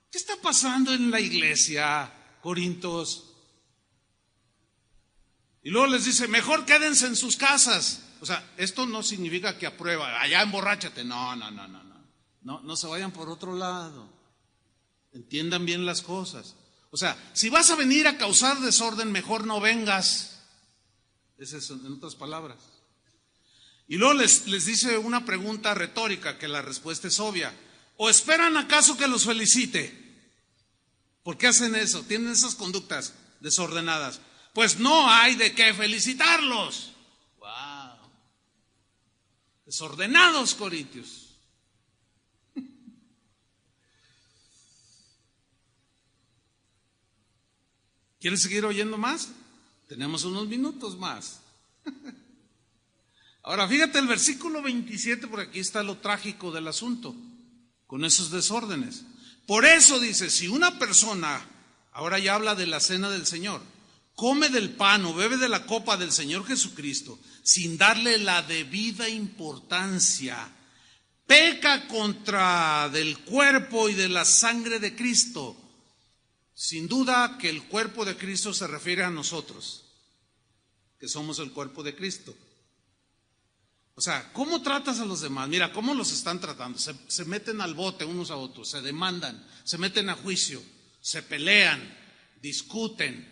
¿Qué está pasando en la iglesia, Corintios? Y luego les dice, mejor quédense en sus casas. O sea, esto no significa que aprueba, allá emborráchate. No se vayan por otro lado. Entiendan bien las cosas. O sea, si vas a venir a causar desorden, mejor no vengas. Es eso, en otras palabras. Y luego les dice una pregunta retórica que la respuesta es obvia. ¿O esperan acaso que los felicite? ¿Por qué hacen eso? Tienen esas conductas desordenadas. Pues no hay de qué felicitarlos. ¡Wow! Desordenados, corintios. ¿Quieres seguir oyendo más? Tenemos unos minutos más. Ahora, fíjate el versículo 27, porque aquí está lo trágico del asunto, con esos desórdenes. Por eso dice, si una persona, ahora ya habla de la cena del Señor, come del pan o bebe de la copa del Señor Jesucristo, sin darle la debida importancia, peca contra del cuerpo y de la sangre de Cristo. Sin duda que el cuerpo de Cristo se refiere a nosotros. que somos el cuerpo de Cristo. O sea, ¿cómo tratas a los demás? Mira, ¿cómo los están tratando? Se meten al bote unos a otros, se demandan, se meten a juicio, se pelean, discuten,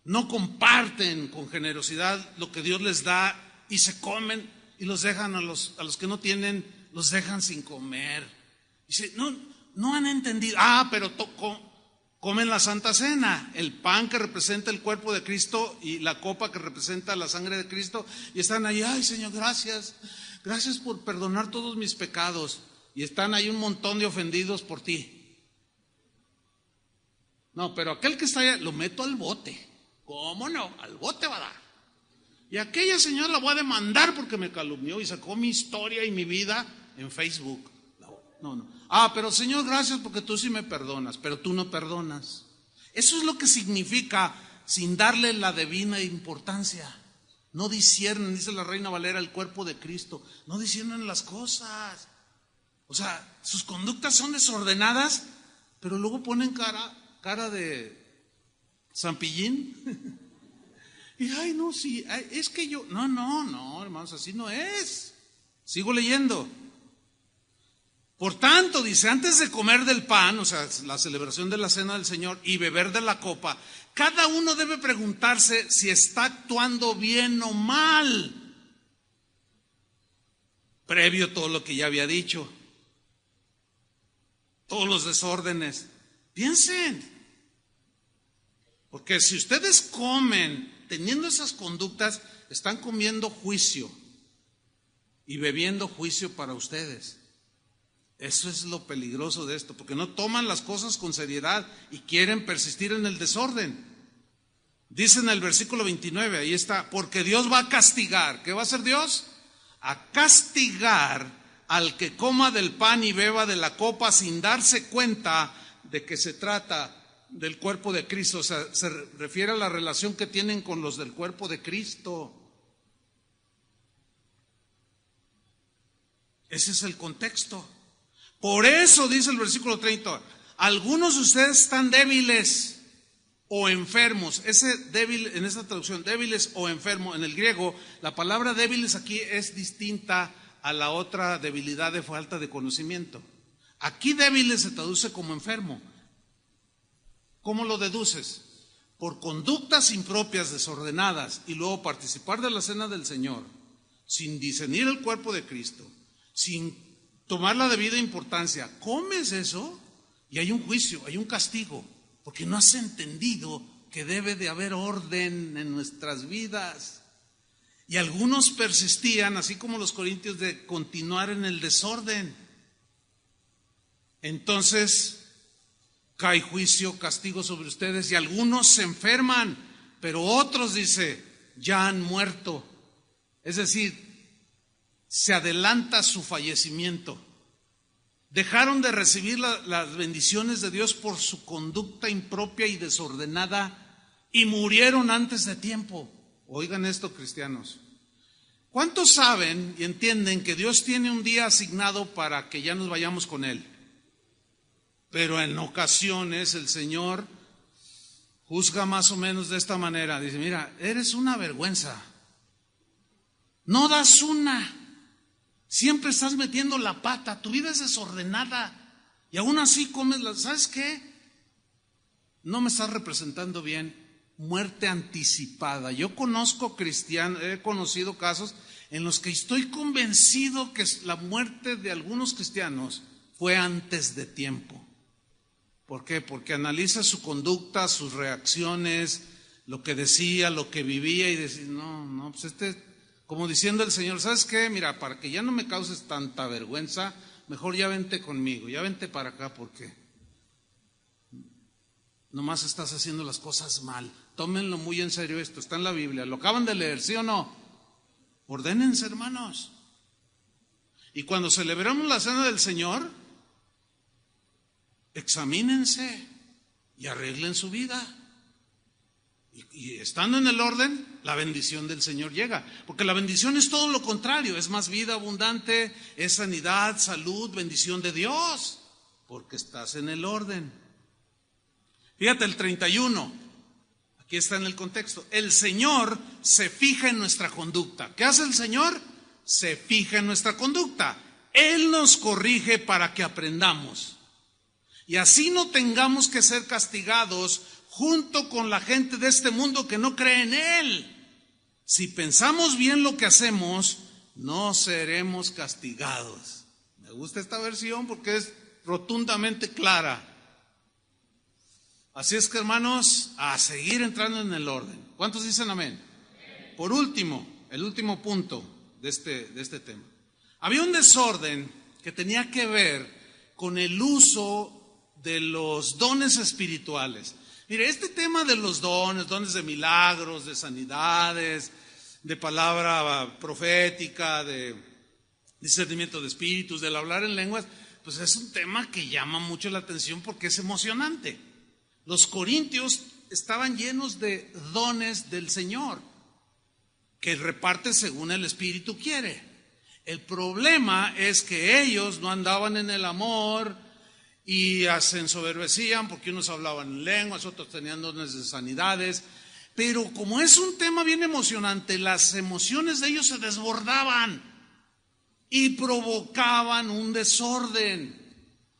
no comparten con generosidad lo que Dios les da y se comen y los dejan a los que no tienen, los dejan sin comer. Dice, no han entendido. Pero comen la Santa Cena, el pan que representa el cuerpo de Cristo y la copa que representa la sangre de Cristo, y están ahí, ay Señor, gracias por perdonar todos mis pecados, y están ahí un montón de ofendidos por ti. No, pero aquel que está allá, lo meto al bote. ¿Cómo no? Al bote va a dar. Y aquella señora la voy a demandar porque me calumnió y sacó mi historia y mi vida en Facebook. No. Pero Señor, gracias porque tú sí me perdonas, pero tú no perdonas. Eso es lo que significa sin darle la debida importancia. No disciernen, dice la Reina Valera, el cuerpo de Cristo. No disciernen las cosas. O sea, sus conductas son desordenadas, pero luego ponen cara de zampillín. Y es que yo, no, hermanos, así no es. Sigo leyendo. Por tanto, dice, antes de comer del pan, o sea, la celebración de la cena del Señor, y beber de la copa, cada uno debe preguntarse si está actuando bien o mal, previo a todo lo que ya había dicho, todos los desórdenes. Piensen, porque si ustedes comen teniendo esas conductas, están comiendo juicio y bebiendo juicio para ustedes. Eso es lo peligroso de esto, porque no toman las cosas con seriedad y quieren persistir en el desorden. Dice en el versículo 29, ahí está, porque Dios va a castigar. ¿Qué va a hacer Dios? A castigar al que coma del pan y beba de la copa sin darse cuenta de que se trata del cuerpo de Cristo. O sea, se refiere a la relación que tienen con los del cuerpo de Cristo. Ese es el contexto. Por eso dice el versículo 30, algunos de ustedes están débiles o enfermos. Ese débil, en esta traducción, débiles o enfermo, en el griego, la palabra débiles aquí es distinta a la otra debilidad de falta de conocimiento. Aquí débiles se traduce como enfermo. ¿Cómo lo deduces? Por conductas impropias, desordenadas, y luego participar de la cena del Señor, sin discernir el cuerpo de Cristo, sin tomar la debida importancia. Comes eso y hay un juicio, hay un castigo, porque no has entendido que debe de haber orden en nuestras vidas. Y algunos persistían, así como los corintios, de continuar en el desorden. Entonces cae juicio, castigo sobre ustedes, y algunos se enferman, pero otros, dice, ya han muerto. Es decir, se adelanta su fallecimiento. Dejaron de recibir las bendiciones de Dios por su conducta impropia y desordenada y murieron antes de tiempo. Oigan esto, cristianos. ¿Cuántos saben y entienden que Dios tiene un día asignado para que ya nos vayamos con Él? Pero en ocasiones el Señor juzga más o menos de esta manera. Dice, mira, eres una vergüenza. No das una. Siempre estás metiendo la pata. Tu vida es desordenada. Y aún así comes la... ¿Sabes qué? No me estás representando bien. Muerte anticipada. Yo conozco cristianos, he conocido casos en los que estoy convencido que la muerte de algunos cristianos fue antes de tiempo. ¿Por qué? Porque analiza su conducta, sus reacciones, lo que decía, lo que vivía, y decía, no, pues como diciendo el Señor, ¿sabes qué? Mira, para que ya no me causes tanta vergüenza, mejor ya vente conmigo, ya vente para acá, porque nomás estás haciendo las cosas mal. Tómenlo muy en serio esto, está en la Biblia, lo acaban de leer, ¿sí o no? Ordénense, hermanos. Y cuando celebramos la cena del Señor, examínense y arreglen su vida. Y estando en el orden, la bendición del Señor llega. Porque la bendición es todo lo contrario, es más vida abundante, es sanidad, salud, bendición de Dios, porque estás en el orden. Fíjate el 31. Aquí está en el contexto. El Señor se fija en nuestra conducta. ¿Qué hace el Señor? Se fija en nuestra conducta. Él nos corrige para que aprendamos. Y así no tengamos que ser castigados junto con la gente de este mundo que no cree en Él. Si pensamos bien lo que hacemos, no seremos castigados. Me gusta esta versión porque es rotundamente clara. Así es que, hermanos, a seguir entrando en el orden. ¿Cuántos dicen amén? Por último, el último punto de este tema. Había un desorden que tenía que ver con el uso de los dones espirituales. Mire, este tema de los dones de milagros, de sanidades, de palabra profética, de discernimiento de espíritus, del hablar en lenguas, pues es un tema que llama mucho la atención porque es emocionante. Los corintios estaban llenos de dones del Señor, que reparte según el Espíritu quiere. El problema es que ellos no andaban en el amor y se ensoberbecían porque unos hablaban en lenguas, otros tenían dones de sanidades. Pero como es un tema bien emocionante, las emociones de ellos se desbordaban y provocaban un desorden.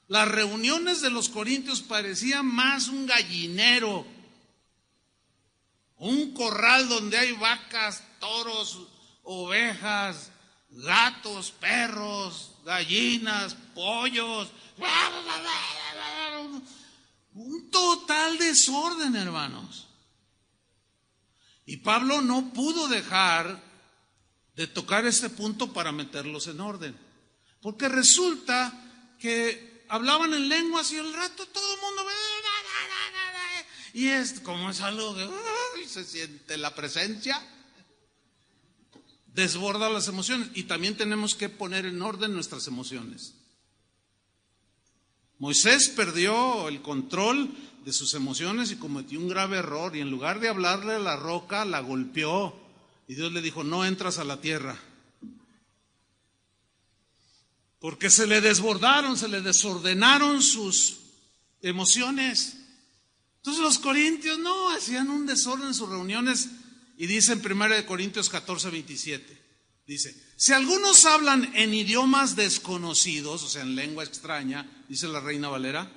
Las reuniones de los corintios parecían más un gallinero, un corral donde hay vacas, toros, ovejas, gatos, perros, gallinas, pollos. Un total desorden, hermanos. Y Pablo no pudo dejar de tocar este punto para meterlos en orden. Porque resulta que hablaban en lenguas y al rato todo el mundo... Y es como es algo que se siente la presencia. Desborda las emociones. Y también tenemos que poner en orden nuestras emociones. Moisés perdió el control de sus emociones y cometió un grave error. Y en lugar de hablarle a la roca, la golpeó. Y Dios le dijo, no entras a la tierra. Porque se le desbordaron, se le desordenaron sus emociones. Entonces los corintios no, hacían un desorden en sus reuniones. Y dice en 1 Corintios 14:27, dice, si algunos hablan en idiomas desconocidos, o sea, en lengua extraña, dice la Reina Valera,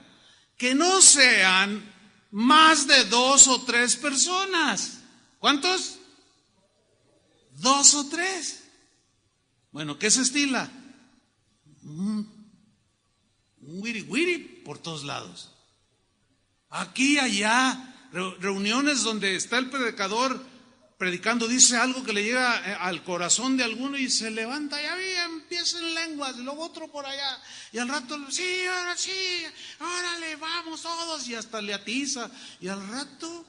que no sean más de 2 o 3 personas. ¿Cuántos? 2 o 3. Bueno, ¿qué se estila? Un wiri wiri por todos lados. Aquí, allá, reuniones donde está el predicador predicando, dice algo que le llega al corazón de alguno y se levanta, ya vi, empieza en lenguas, y luego otro por allá, y al rato, sí, ahora sí, órale, vamos todos, y hasta le atiza, y al rato,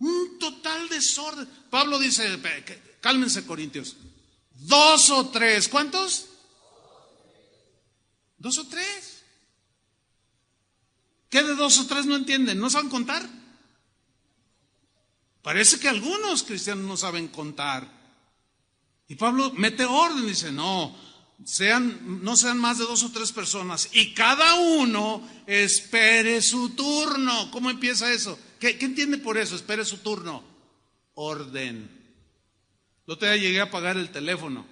un total desorden. Pablo dice, cálmense, corintios, 2 o 3, ¿cuántos? 2 o 3. ¿Qué de 2 o 3 no entienden? ¿No saben contar? Parece que algunos cristianos no saben contar. Y Pablo mete orden, dice, no sean más de 2 o 3 personas. Y cada uno espere su turno. ¿Cómo empieza eso? ¿Qué entiende por eso? Espere su turno. Orden. El otro día llegué a pagar el teléfono.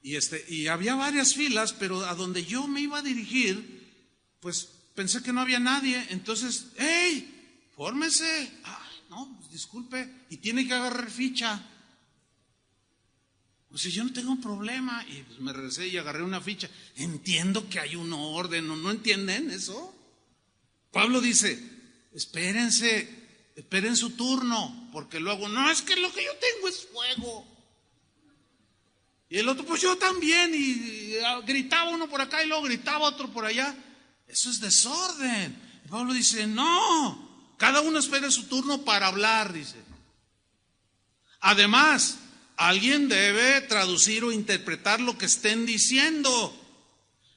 Y había varias filas, pero a donde yo me iba a dirigir, pues pensé que no había nadie. Entonces, ¡hey! Fórmese. No, pues disculpe, y tiene que agarrar ficha. Pues si yo no tengo problema. Y pues me regresé y agarré una ficha. Entiendo que hay un orden, ¿no entienden eso? Pablo dice, esperen su turno, porque luego, no, es que lo que yo tengo es fuego. Y el otro, pues yo también, y gritaba uno por acá y luego gritaba otro por allá. Eso es desorden. Y Pablo dice, no. Cada uno espera su turno para hablar, dice. Además, alguien debe traducir o interpretar lo que estén diciendo.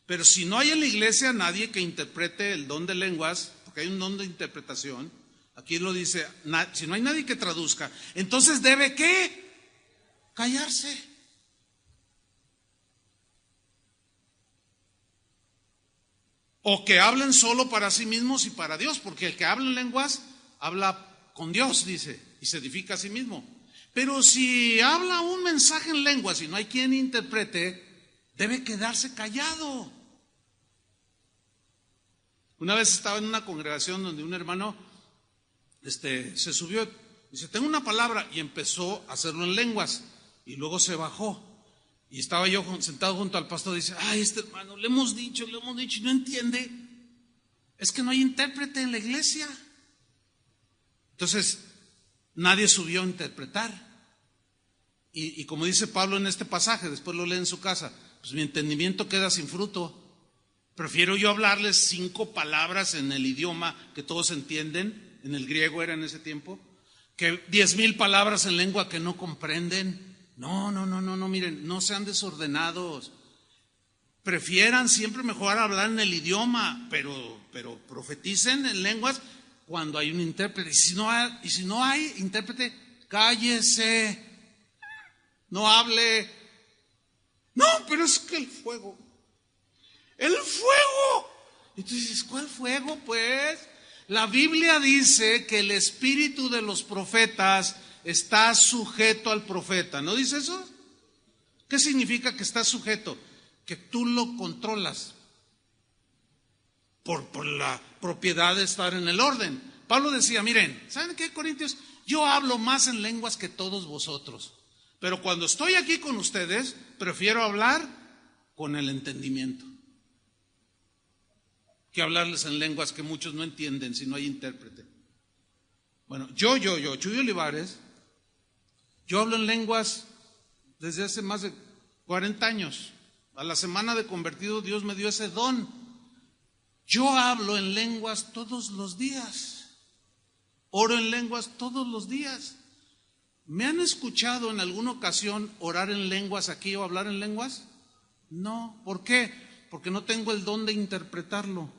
Pero si no hay en la iglesia nadie que interprete el don de lenguas, porque hay un don de interpretación, aquí lo dice, si no hay nadie que traduzca, entonces debe ¿qué? Callarse. O que hablen solo para sí mismos y para Dios, porque el que habla en lenguas habla con Dios, dice, y se edifica a sí mismo. Pero si habla un mensaje en lenguas y no hay quien interprete, debe quedarse callado. Una vez estaba en una congregación donde un hermano se subió, dice, tengo una palabra, y empezó a hacerlo en lenguas, y luego se bajó. Y estaba yo sentado junto al pastor, dice, ay, este hermano, le hemos dicho, y no entiende. Es que no hay intérprete en la iglesia. Entonces, nadie subió a interpretar. Y como dice Pablo en este pasaje, después lo lee en su casa, pues mi entendimiento queda sin fruto. Prefiero yo hablarles 5 palabras en el idioma que todos entienden, en el griego era en ese tiempo, que 10,000 palabras en lengua que no comprenden. No, miren, no sean desordenados. Prefieran siempre mejor hablar en el idioma, pero profeticen en lenguas cuando hay un intérprete. Y si no hay intérprete, cállese, no hable. No, pero es que el fuego. Entonces, ¿cuál fuego? Pues la Biblia dice que el espíritu de los profetas está sujeto al profeta. ¿No dice eso? ¿Qué significa que está sujeto? Que tú lo controlas por la propiedad de estar en el orden. Pablo decía, miren, ¿saben qué, Corintios? Yo hablo más en lenguas que todos vosotros, pero cuando estoy aquí con ustedes, prefiero hablar con el entendimiento que hablarles en lenguas que muchos no entienden si no hay intérprete. Bueno, yo, Chuy Olivares, yo hablo en lenguas desde hace más de 40 años. A la semana de convertido Dios me dio ese don. Yo hablo en lenguas todos los días. Oro en lenguas todos los días. ¿Me han escuchado en alguna ocasión orar en lenguas aquí o hablar en lenguas? No. ¿Por qué? Porque no tengo el don de interpretarlo.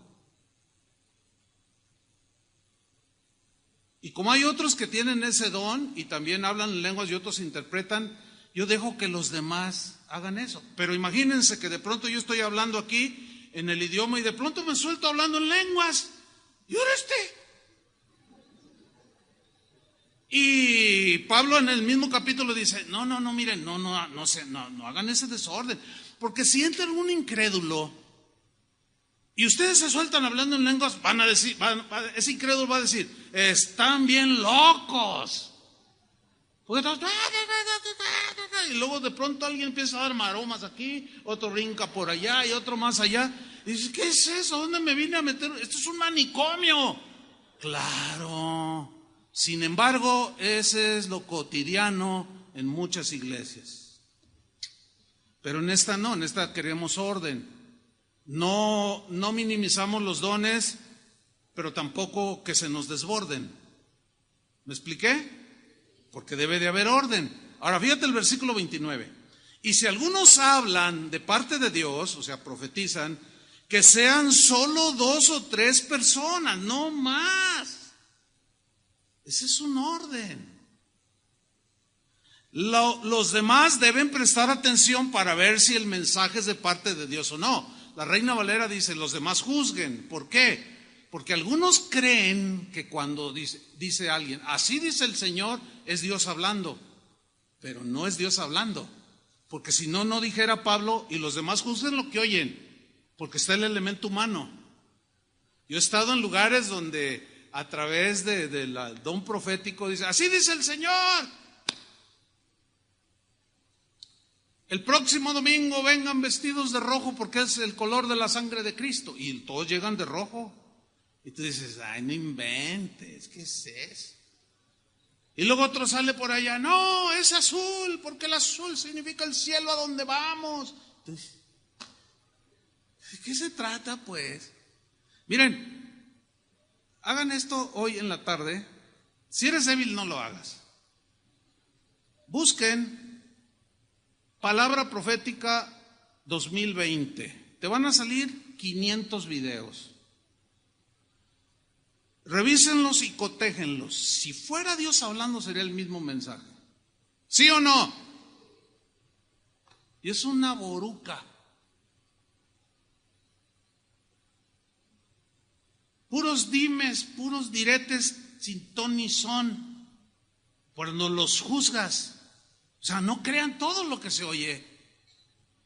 Y como hay otros que tienen ese don y también hablan en lenguas y otros interpretan, yo dejo que los demás hagan eso. Pero imagínense que de pronto yo estoy hablando aquí en el idioma y de pronto me suelto hablando en lenguas. ¿Y ahora Y Pablo en el mismo capítulo dice, no, miren, no hagan ese desorden. Porque si entra algún incrédulo y ustedes se sueltan hablando en lenguas, van a decir, ese incrédulo va a decir, están bien locos. Y luego de pronto alguien empieza a dar maromas aquí, otro brinca por allá y otro más allá. Y dice, ¿qué es eso? ¿Dónde me vine a meter? Esto es un manicomio. Claro. Sin embargo, ese es lo cotidiano en muchas iglesias. Pero en esta no, en esta queremos orden. No minimizamos los dones, pero tampoco que se nos desborden. ¿Me expliqué? Porque debe de haber orden. Ahora fíjate el versículo 29. Y si algunos hablan de parte de Dios, o sea, profetizan, que sean solo 2 o 3 personas, no más. Ese es un orden. Los demás deben prestar atención para ver si el mensaje es de parte de Dios o no. La Reina Valera dice, los demás juzguen. ¿Por qué? Porque algunos creen que cuando dice alguien, así dice el Señor, es Dios hablando. Pero no es Dios hablando. Porque si no, no dijera Pablo, y los demás juzguen lo que oyen. Porque está el elemento humano. Yo he estado en lugares donde a través del don profético dice, así dice el Señor. El próximo domingo vengan vestidos de rojo porque es el color de la sangre de Cristo. Y todos llegan de rojo. Y tú dices, ay, no inventes, ¿qué es eso? Y luego otro sale por allá, no, es azul, porque el azul significa el cielo a donde vamos. Entonces, ¿de qué se trata, pues? Miren, hagan esto hoy en la tarde. Si eres débil, no lo hagas. Busquen Palabra Profética 2020. Te van a salir 500 videos. Revísenlos y cotéjenlos. Si fuera Dios hablando, sería el mismo mensaje. ¿Sí o no? Y es una boruca. Puros dimes, puros diretes sin ton ni son, cuando los juzgas. O sea, no crean todo lo que se oye.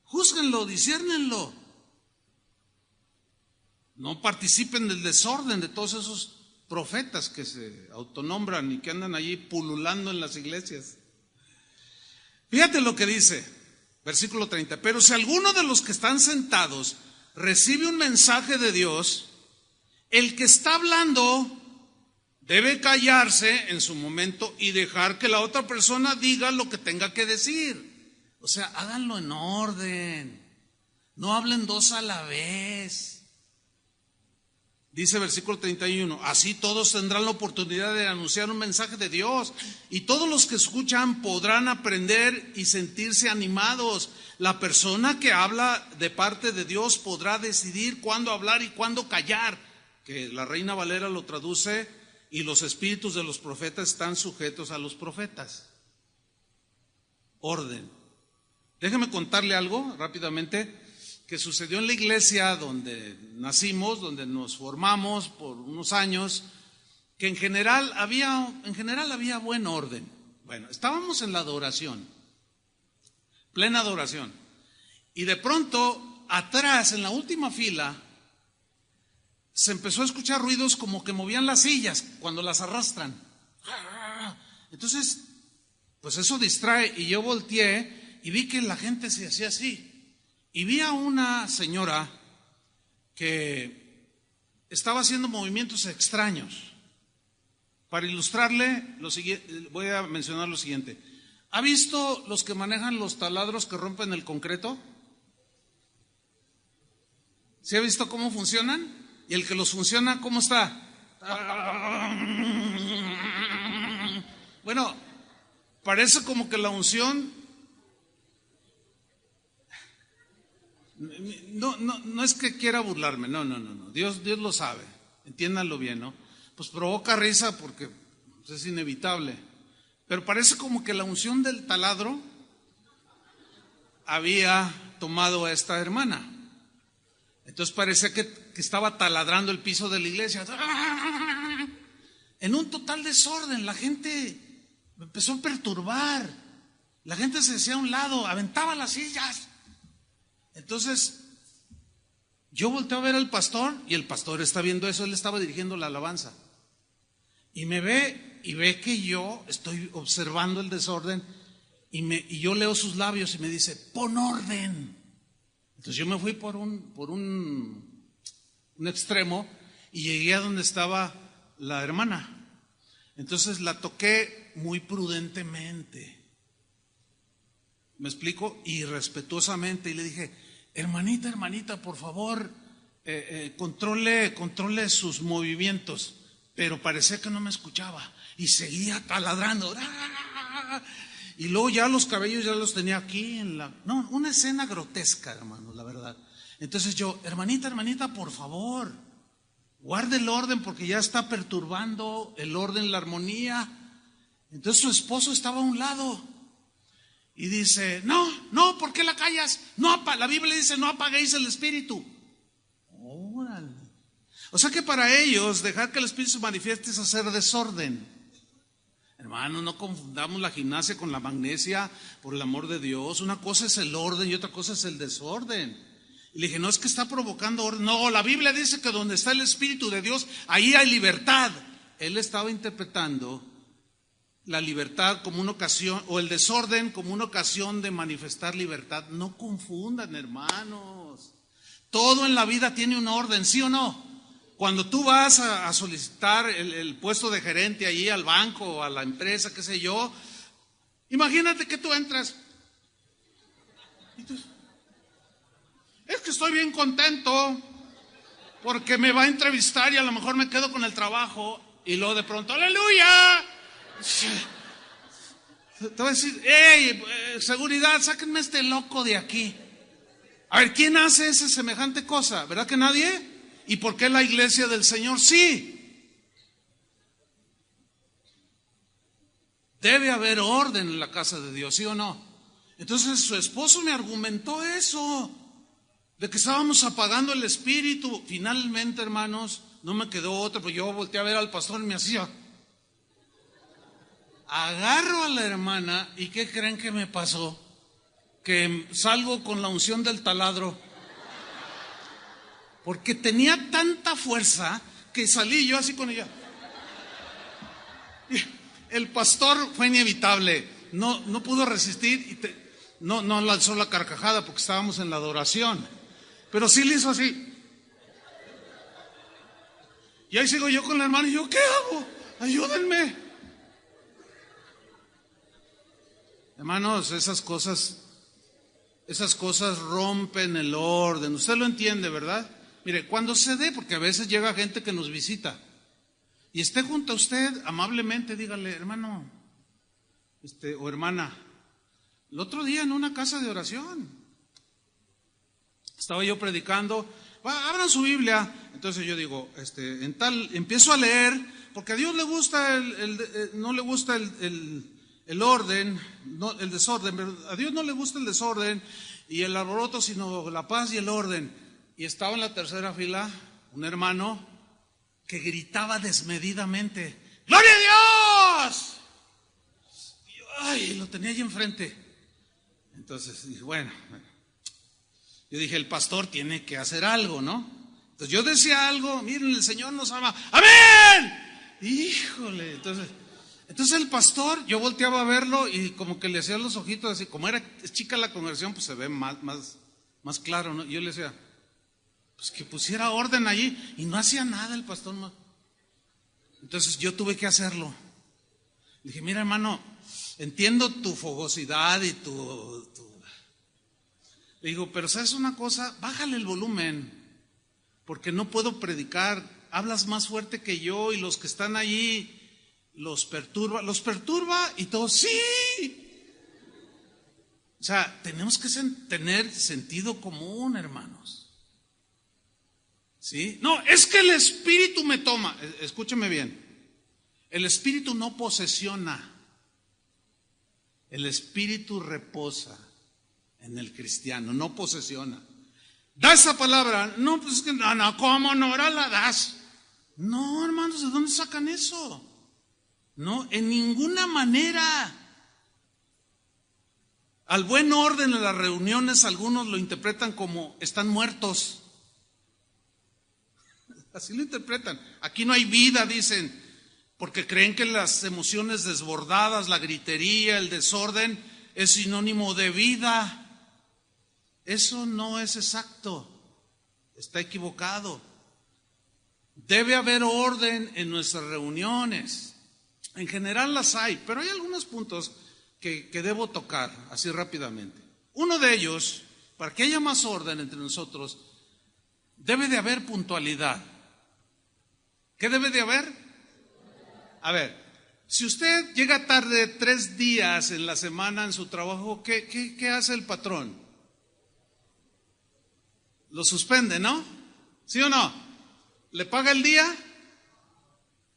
Júzguenlo, disciérnenlo. No participen del desorden de todos esos profetas que se autonombran y que andan allí pululando en las iglesias. Fíjate lo que dice, versículo 30. Pero si alguno de los que están sentados recibe un mensaje de Dios, el que está hablando debe callarse en su momento y dejar que la otra persona diga lo que tenga que decir. O sea, háganlo en orden. No hablen dos a la vez. Dice versículo 31, así todos tendrán la oportunidad de anunciar un mensaje de Dios y todos los que escuchan podrán aprender y sentirse animados. La persona que habla de parte de Dios podrá decidir cuándo hablar y cuándo callar, que la Reina Valera lo traduce, y los espíritus de los profetas están sujetos a los profetas. Orden. Déjeme contarle algo rápidamente que sucedió en la iglesia donde nacimos, donde nos formamos por unos años, que en general había buen orden. Bueno, estábamos en la adoración, plena adoración, y de pronto atrás, en la última fila, se empezó a escuchar ruidos como que movían las sillas cuando las arrastran. Entonces, pues eso distrae, y yo volteé y vi que la gente se hacía así. Y vi a una señora que estaba haciendo movimientos extraños. Para ilustrarle, voy a mencionar lo siguiente. ¿Ha visto los que manejan los taladros que rompen el concreto? ¿Sí ha visto cómo funcionan? ¿Y el que los funciona, cómo está? Bueno, parece como que la unción... No es que quiera burlarme, no. Dios lo sabe, entiéndanlo bien, ¿no? Pues provoca risa porque es inevitable. Pero parece como que la unción del taladro había tomado a esta hermana. Entonces parecía que estaba taladrando el piso de la iglesia. En un total desorden, la gente empezó a perturbar. La gente se hacía a un lado, aventaba las sillas. Entonces, yo volteo a ver al pastor y el pastor está viendo eso, él estaba dirigiendo la alabanza. Y me ve y ve que yo estoy observando el desorden y yo leo sus labios y me dice, pon orden. Entonces yo me fui por un extremo y llegué a donde estaba la hermana. Entonces la toqué muy prudentemente. ¿Me explico? Y respetuosamente, y le dije, hermanita, por favor, controle sus movimientos. Pero parecía que no me escuchaba y seguía taladrando. Y luego ya los cabellos ya los tenía aquí no, una escena grotesca, hermano, la verdad. Entonces yo, hermanita, por favor, guarde el orden porque ya está perturbando el orden, la armonía. Entonces su esposo estaba a un lado. Y dice, no, ¿por qué la callas? La Biblia dice, no apaguéis el espíritu. Órale. O sea que para ellos, dejar que el espíritu se manifieste es hacer desorden. Hermano, no confundamos la gimnasia con la magnesia, por el amor de Dios. Una cosa es el orden y otra cosa es el desorden. Y le dije, no, es que está provocando orden. No, la Biblia dice que donde está el Espíritu de Dios, ahí hay libertad. Él estaba interpretando la libertad como una ocasión, o el desorden como una ocasión de manifestar libertad. No confundan, hermanos. Todo en la vida tiene un orden, ¿sí o no? Cuando tú vas a solicitar el puesto de gerente allí al banco o a la empresa, qué sé yo, imagínate que tú entras. Y tú, es que estoy bien contento porque me va a entrevistar y a lo mejor me quedo con el trabajo. Y luego de pronto, ¡aleluya! Te voy a decir, hey, seguridad, sáquenme a este loco de aquí. A ver, ¿quién hace esa semejante cosa? ¿Verdad que nadie? ¿Y por qué la iglesia del Señor sí? Debe haber orden en la casa de Dios, ¿sí o no? Entonces su esposo me argumentó eso, de que estábamos apagando el espíritu. Finalmente, hermanos, no me quedó otra, pues yo volteé a ver al pastor y me hacía, Agarro a la hermana y ¿qué creen que me pasó? Que salgo con la unción del taladro. Porque tenía tanta fuerza que salí yo así con ella. El pastor fue inevitable, no pudo resistir y no lanzó la carcajada porque estábamos en la adoración, pero sí le hizo así. Y ahí sigo yo con la hermana y yo, ¿qué hago? Ayúdenme. Hermanos, esas cosas rompen el orden. Usted lo entiende, ¿verdad? Mire, cuando se dé, porque a veces llega gente que nos visita y esté junto a usted, amablemente dígale, hermano, o hermana, el otro día en una casa de oración estaba yo predicando, abran su Biblia. Entonces yo digo, empiezo a leer, porque a Dios le gusta no le gusta el orden, no, el desorden, a Dios no le gusta el desorden y el alboroto, sino la paz y el orden. Y estaba en la tercera fila un hermano que gritaba desmedidamente, ¡Gloria a Dios! Y lo tenía allí enfrente. Entonces dije, bueno, yo dije, el pastor tiene que hacer algo, ¿no? Entonces yo decía algo, miren, el Señor nos ama, ¡amén! Híjole, entonces el pastor, yo volteaba a verlo y como que le hacía los ojitos así, como era chica la conversión, pues se ve más claro, ¿no? Y yo le decía, pues que pusiera orden allí, y no hacía nada el pastor. Entonces yo tuve que hacerlo. Le dije, mira hermano, entiendo tu fogosidad y Le digo, pero ¿sabes una cosa? Bájale el volumen, porque no puedo predicar, hablas más fuerte que yo y los que están allí los perturba y todos, ¡sí! O sea, tenemos que tener sentido común, hermanos. ¿Sí? No, es que el Espíritu me toma. Escúcheme bien. El Espíritu no posesiona. El Espíritu reposa en el cristiano, no posesiona. Da esa palabra. No, pues es que no, ¿cómo no? Ahora la das. No, hermanos, ¿de dónde sacan eso? No, en ninguna manera. Al buen orden en las reuniones, algunos lo interpretan como están muertos. Así lo interpretan. Aquí no hay vida, dicen, porque creen que las emociones desbordadas, la gritería, el desorden, es sinónimo de vida. Eso no es exacto. Está equivocado. Debe haber orden en nuestras reuniones. En general las hay, pero hay algunos puntos que debo tocar así rápidamente. Uno de ellos, para que haya más orden entre nosotros, debe de haber puntualidad. ¿Qué debe de haber? A ver, si usted llega tarde 3 días en la semana en su trabajo, ¿qué hace el patrón? Lo suspende, ¿no? ¿Sí o no? ¿Le paga el día?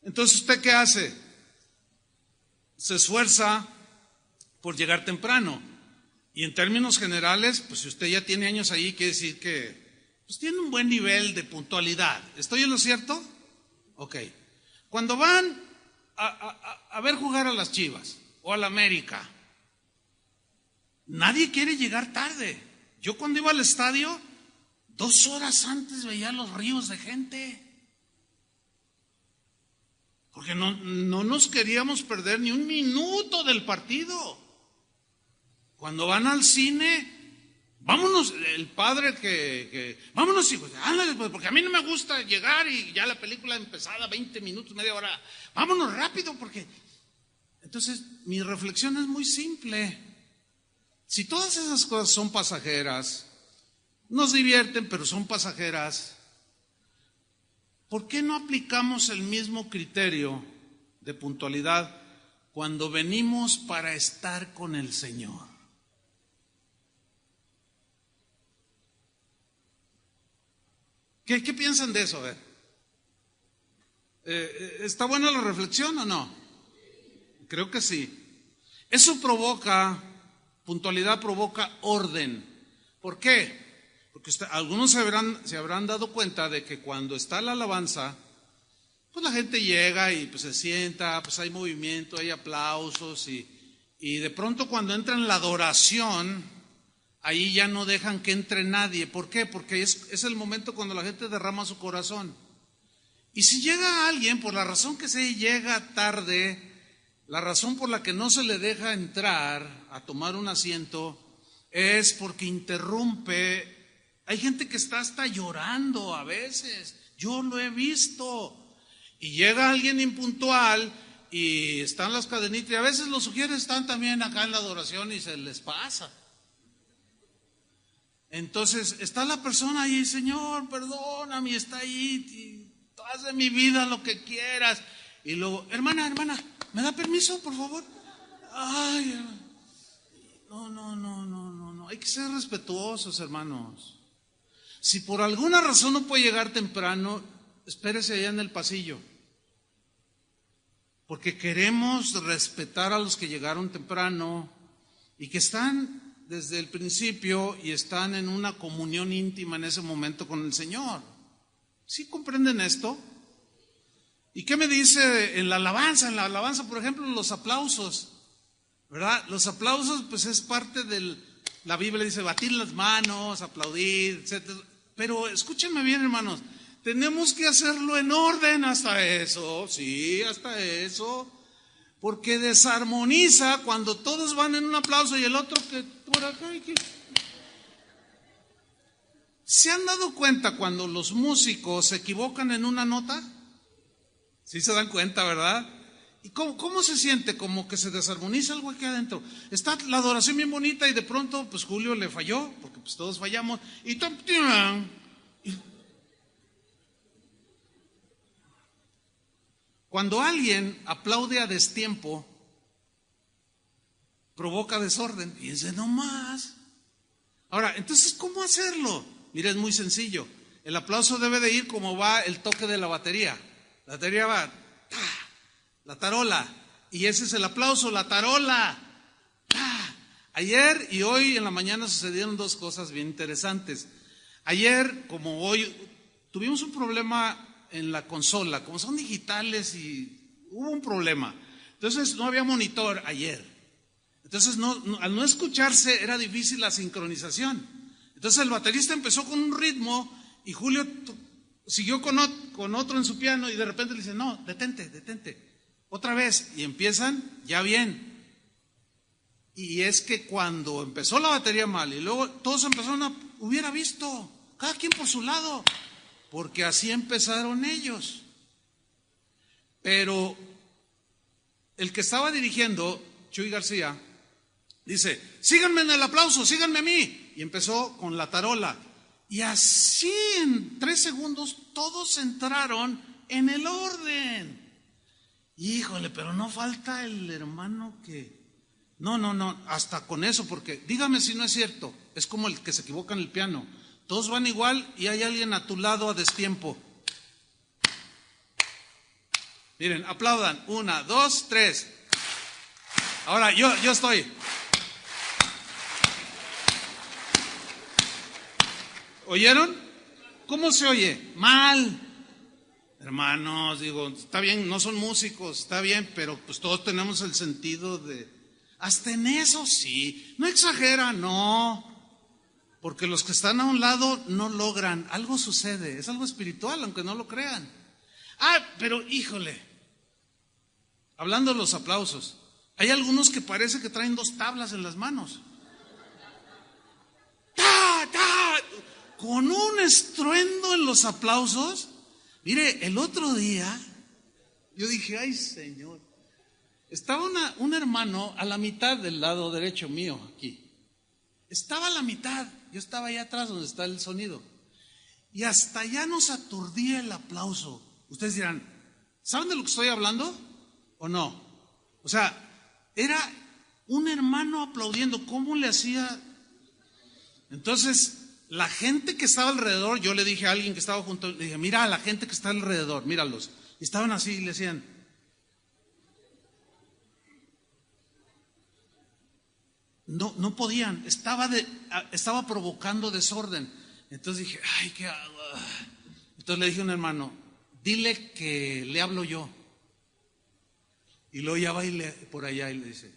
Entonces, ¿usted qué hace? Se esfuerza por llegar temprano. Y en términos generales, pues si usted ya tiene años ahí, quiere decir que pues, tiene un buen nivel de puntualidad. ¿Estoy en lo cierto? Ok. Cuando van a ver jugar a las Chivas o a la América, nadie quiere llegar tarde. Yo cuando iba al estadio, 2 horas antes veía los ríos de gente. Porque no nos queríamos perder ni un minuto del partido. Cuando van al cine, vámonos, el padre vámonos hijos, ándale, porque a mí no me gusta llegar y ya la película empezada 20 minutos, media hora, vámonos rápido porque... Entonces, mi reflexión es muy simple. Si todas esas cosas son pasajeras, nos divierten, pero son pasajeras, ¿por qué no aplicamos el mismo criterio de puntualidad cuando venimos para estar con el Señor? ¿Qué piensan de eso? A ver. ¿Está buena la reflexión o no? Creo que sí. Eso puntualidad provoca orden. ¿Por qué? Porque algunos se habrán dado cuenta de que cuando está la alabanza, pues la gente llega y pues se sienta, pues hay movimiento, hay aplausos y de pronto cuando entra en la adoración, ahí ya no dejan que entre nadie. ¿Por qué? Porque es el momento cuando la gente derrama su corazón. Y si llega alguien, por la razón que se llega tarde, la razón por la que no se le deja entrar a tomar un asiento es porque interrumpe. Hay gente que está hasta llorando a veces, yo lo he visto. Y llega alguien impuntual y están las cadenitas, y a veces los sugieres están también acá en la adoración y se les pasa. Entonces está la persona ahí, Señor, perdóname, y está ahí, haz de mi vida lo que quieras. Y luego, hermana, ¿me da permiso, por favor? Ay, no, hay que ser respetuosos, hermanos. Si por alguna razón no puede llegar temprano, espérese allá en el pasillo. Porque queremos respetar a los que llegaron temprano y que están desde el principio y están en una comunión íntima en ese momento con el Señor. ¿Sí comprenden esto? ¿Y qué me dice en la alabanza? En la alabanza, por ejemplo, los aplausos, ¿verdad? Los aplausos, pues es parte de la Biblia, dice batir las manos, aplaudir, etcétera. Pero escúchenme bien, hermanos, tenemos que hacerlo en orden hasta eso, sí, hasta eso, porque desarmoniza cuando todos van en un aplauso y el otro que por acá. ¿Se han dado cuenta cuando los músicos se equivocan en una nota? Sí se dan cuenta, ¿verdad? ¿Y cómo se siente? Como que se desarmoniza algo aquí adentro. Está la adoración bien bonita y de pronto, pues Julio le falló, porque pues todos fallamos, y cuando alguien aplaude a destiempo, provoca desorden. Fíjense nomás. Ahora, entonces, ¿cómo hacerlo? Mira, es muy sencillo. El aplauso debe de ir como va el toque de la batería. La batería va, la tarola. Y ese es el aplauso, la tarola. Ayer y hoy en la mañana sucedieron dos cosas bien interesantes. Ayer, como hoy, tuvimos un problema en la consola, como son digitales y hubo un problema. Entonces no había monitor ayer. Entonces al no escucharse era difícil la sincronización. Entonces el baterista empezó con un ritmo y Julio siguió con otro en su piano y de repente le dice, no, detente, otra vez. Y empiezan ya bien. Y es que cuando empezó la batería mal y luego todos empezaron hubiera visto, cada quien por su lado. Porque así empezaron ellos. Pero el que estaba dirigiendo, Chuy García, dice, síganme en el aplauso, síganme a mí. Y empezó con la tarola. Y así en 3 segundos todos entraron en el orden. Híjole, pero no falta el hermano que... No, hasta con eso, porque dígame si no es cierto, es como el que se equivoca en el piano. Todos van igual y hay alguien a tu lado a destiempo. Miren, aplaudan. 1, 2, 3. Ahora yo estoy. ¿Oyeron? ¿Cómo se oye? Mal. Hermanos, digo, está bien, no son músicos, está bien, pero pues todos tenemos el sentido de... Hasta en eso sí. No exagera, no. Porque los que están a un lado no logran, algo sucede, es algo espiritual, aunque no lo crean. Pero híjole, hablando de los aplausos, hay algunos que parece que traen 2 tablas en las manos. Con un estruendo en los aplausos. Mire, el otro día, yo dije, ay Señor, estaba un hermano a la mitad del lado derecho mío, aquí. Estaba a la mitad, yo estaba allá atrás donde está el sonido. Y hasta allá nos aturdía el aplauso. Ustedes dirán, ¿saben de lo que estoy hablando? ¿O no? O sea, era un hermano aplaudiendo. ¿Cómo le hacía? Entonces, la gente que estaba alrededor, yo le dije a alguien que estaba junto, le dije, mira a la gente que está alrededor, míralos. Y estaban así y le decían, no podían, estaba provocando desorden. Entonces dije, ay, ¿qué hago? Entonces le dije a un hermano, dile que le hablo yo. Y luego ya va por allá y le dice,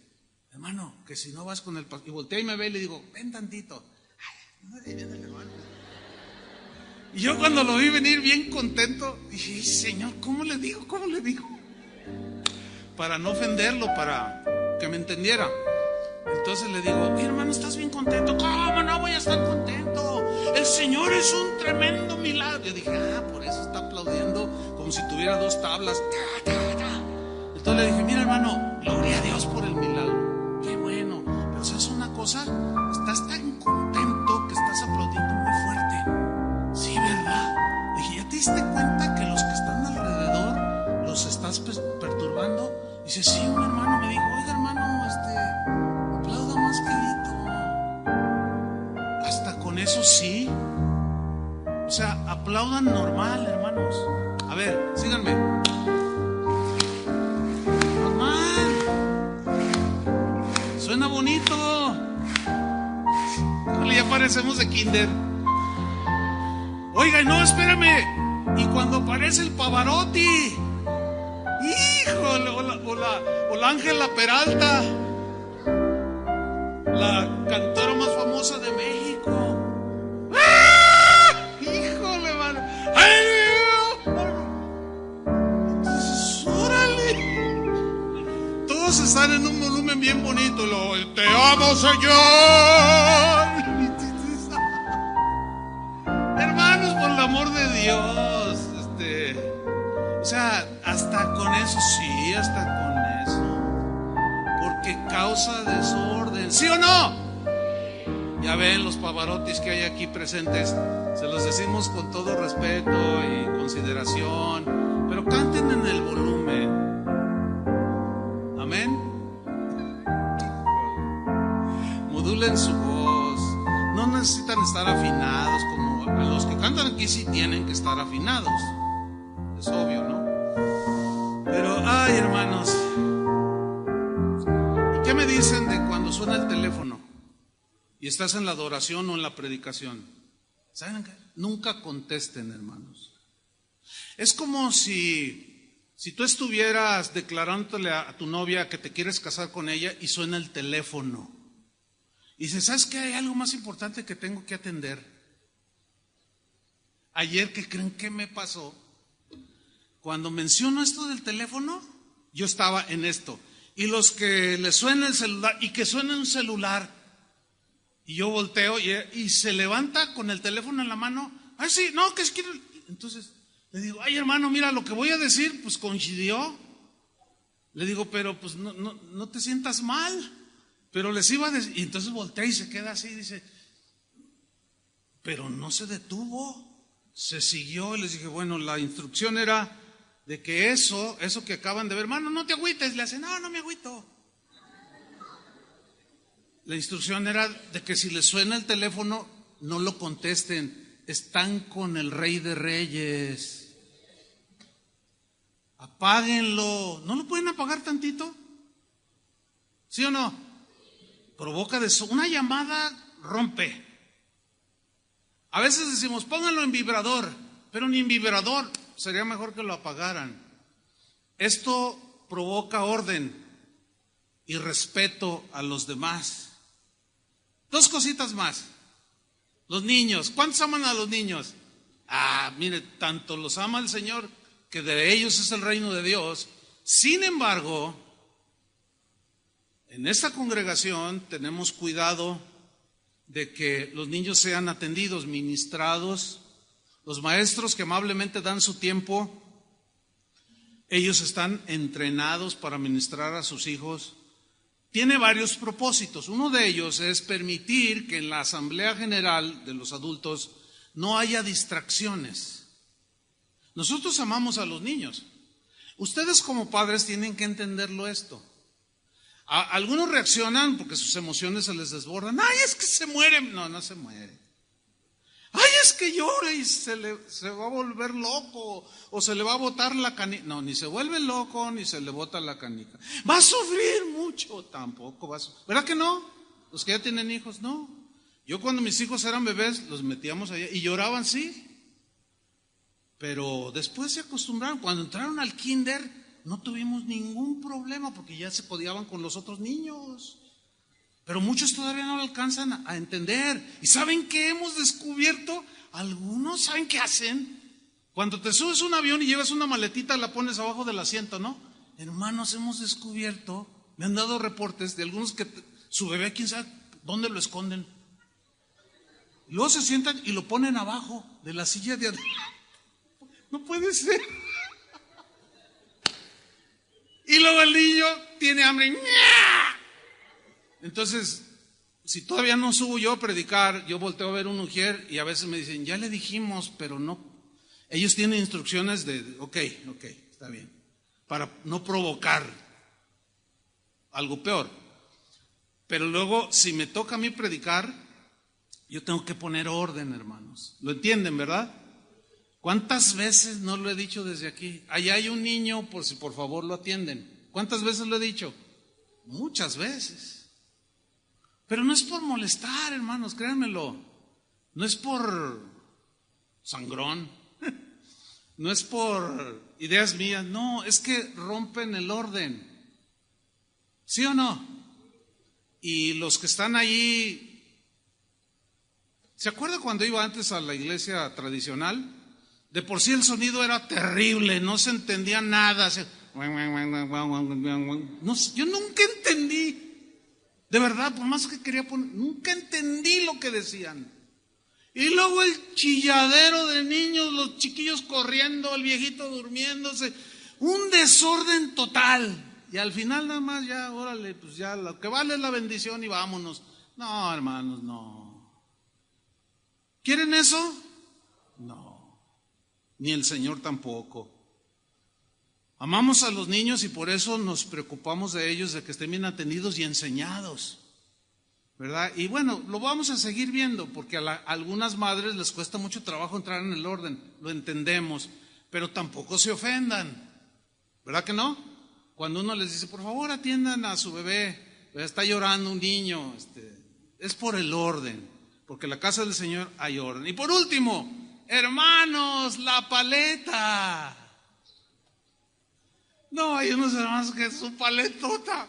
hermano, que si no vas con el pastor. Y voltea y me ve y le digo, ven tantito. Ay, ahí viene el hermano. Y yo cuando lo vi venir bien contento, dije, Señor, ¿cómo le digo? ¿Cómo le digo? Para no ofenderlo, para que me entendiera. Entonces le digo, oye, hermano, ¿estás bien contento? ¿Cómo no voy a estar contento? El Señor es un tremendo milagro. Yo dije, por eso está aplaudiendo como si tuviera 2 tablas. Entonces le dije, mira, hermano, gloria a Dios por el milagro. Qué bueno. Pero ¿sabes una cosa? Estás tan contento que estás aplaudiendo muy fuerte. Sí, ¿verdad? Dije, ¿ya te diste cuenta que los que están alrededor los estás perturbando? Dice, sí, un hermano me dijo, oiga, hermano, aplauda más quedito. Hasta con eso sí. O sea, aplaudan normal, hermanos. A ver, síganme. Normal. Suena bonito. Ya parecemos de kinder. Oiga, no, espérame. Y cuando aparece el Pavarotti, híjole, o la Ángela Peralta, la cantora más famosa de México. ¡Ah! Híjole, mano. Entonces, órale. Todos están en un volumen bien bonito. Te amo, Señor. Hermanos, por el amor de Dios, o sea, hasta con eso, sí, hasta con eso, porque causa desorden, ¿sí o no? Ya ven los Pavarottis que hay aquí presentes, se los decimos con todo respeto y consideración, pero canten en el volumen, amén. Modulen su voz, no necesitan estar afinados como a los que cantan aquí, sí tienen que estar afinados, es obvio, ¿no? Pero, ay, hermanos, ¿y qué me dicen de cuando suena el teléfono y estás en la adoración o en la predicación? ¿Saben qué? Nunca contesten, hermanos. Es como si tú estuvieras declarándole a tu novia que te quieres casar con ella y suena el teléfono. Y dices, ¿sabes qué? Hay algo más importante que tengo que atender. Ayer, ¿qué creen que me pasó? Cuando menciono esto del teléfono, yo estaba en esto. Y los que les suena el celular, y que suena un celular, y yo volteo y se levanta con el teléfono en la mano. Ay, sí, no, que es que... Entonces le digo, ay, hermano, mira, lo que voy a decir, pues coincidió. Le digo, pero pues no te sientas mal. Pero les iba a decir, y entonces voltea y se queda así, dice, pero no se detuvo, se siguió. Y les dije, bueno, la instrucción era de que eso que acaban de ver, hermano, no te agüites. Le hace, no me agüito. La instrucción era de que si les suena el teléfono, no lo contesten, están con el Rey de Reyes. Apáguenlo. ¿No lo pueden apagar tantito? ¿Sí o no? Provoca una llamada rompe. A veces decimos, pónganlo en vibrador, pero ni en vibrador, sería mejor que lo apagaran. Esto provoca orden y respeto a los demás. 2 cositas más. Los niños, ¿cuántos aman a los niños? Mire, tanto los ama el Señor, que de ellos es el reino de Dios. Sin embargo, en esta congregación tenemos cuidado de que los niños sean atendidos, ministrados. Los maestros que amablemente dan su tiempo, ellos están entrenados para ministrar a sus hijos. Tiene varios propósitos. Uno de ellos es permitir que en la Asamblea General de los adultos no haya distracciones. Nosotros amamos a los niños. Ustedes como padres tienen que entenderlo esto. Algunos reaccionan porque sus emociones se les desbordan. Ay, es que se muere. No se muere. Ay, es que llora y se va a volver loco o se le va a botar la canica. No, ni se vuelve loco ni se le bota la canica. Va a sufrir mucho, tampoco va a sufrir. ¿Verdad que no? Los que ya tienen hijos, no. Yo cuando mis hijos eran bebés los metíamos allá y lloraban, sí. Pero después se acostumbraron. Cuando entraron al kinder no tuvimos ningún problema porque ya se codiaban con los otros niños. Pero muchos todavía no lo alcanzan a entender. ¿Y saben qué hemos descubierto? Algunos, ¿saben qué hacen? Cuando te subes a un avión y llevas una maletita, la pones abajo del asiento, ¿no? Hermanos, hemos descubierto, me han dado reportes de algunos que su bebé, quién sabe dónde lo esconden. Luego se sientan y lo ponen abajo de la silla de adelante. No puede ser. Y luego el niño tiene hambre. Entonces, si todavía no subo yo a predicar, yo volteo a ver un ujier y a veces me dicen, ya le dijimos, pero no. Ellos tienen instrucciones de, ok, está bien, para no provocar algo peor. Pero luego, si me toca a mí predicar, yo tengo que poner orden, hermanos. ¿Lo entienden, verdad? ¿Cuántas veces no lo he dicho desde aquí? Allá hay un niño, por si por favor lo atienden. ¿Cuántas veces lo he dicho? Muchas veces. Pero no es por molestar, hermanos, créanmelo. No es por sangrón. No es por ideas mías. No, es que rompen el orden. ¿Sí o no? Y los que están ahí, ¿se acuerda cuando iba antes a la iglesia tradicional? De por sí el sonido era terrible, no se entendía nada. No, yo nunca entendí. De verdad, por más que quería poner, nunca entendí lo que decían. Y luego el chilladero de niños, los chiquillos corriendo, el viejito durmiéndose, un desorden total. Y al final nada más ya, órale, pues ya lo que vale es la bendición y vámonos. No, hermanos, no. ¿Quieren eso? No. Ni el Señor tampoco. Amamos a los niños y por eso nos preocupamos de ellos, de que estén bien atendidos y enseñados, ¿verdad? Y bueno, lo vamos a seguir viendo porque a algunas madres les cuesta mucho trabajo entrar en el orden, lo entendemos, pero tampoco se ofendan, ¿verdad que no? Cuando uno les dice, por favor atiendan a su bebé, está llorando un niño, es por el orden, porque en la casa del Señor hay orden. Y por último, hermanos, la paleta. No, hay unos hermanos que es su paletota.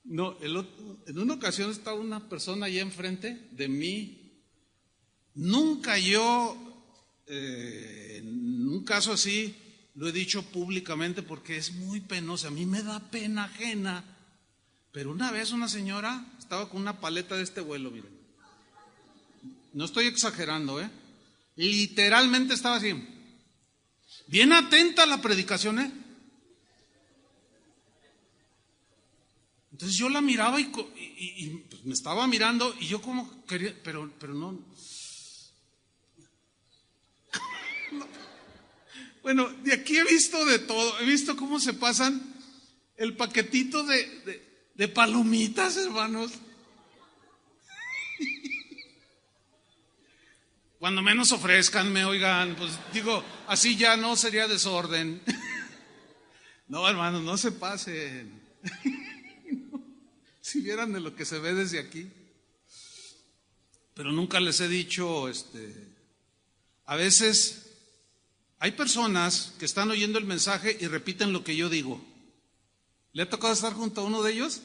No, en una ocasión estaba una persona allá enfrente de mí. Nunca yo, en un caso así, lo he dicho públicamente porque es muy penoso. A mí me da pena ajena. Pero una vez una señora estaba con una paleta de este vuelo, miren. No estoy exagerando, literalmente estaba así. Bien atenta a la predicación, Entonces yo la miraba y pues me estaba mirando y yo como quería, pero no. No. Bueno, de aquí he visto de todo, he visto cómo se pasan el paquetito de palomitas, hermanos. Cuando menos ofrézcanme, oigan, pues digo, así ya no sería desorden. No, hermanos, no se pasen. Si vieran de lo que se ve desde aquí. Pero nunca les he dicho, a veces hay personas que están oyendo el mensaje y repiten lo que yo digo. ¿Le ha tocado estar junto a uno de ellos?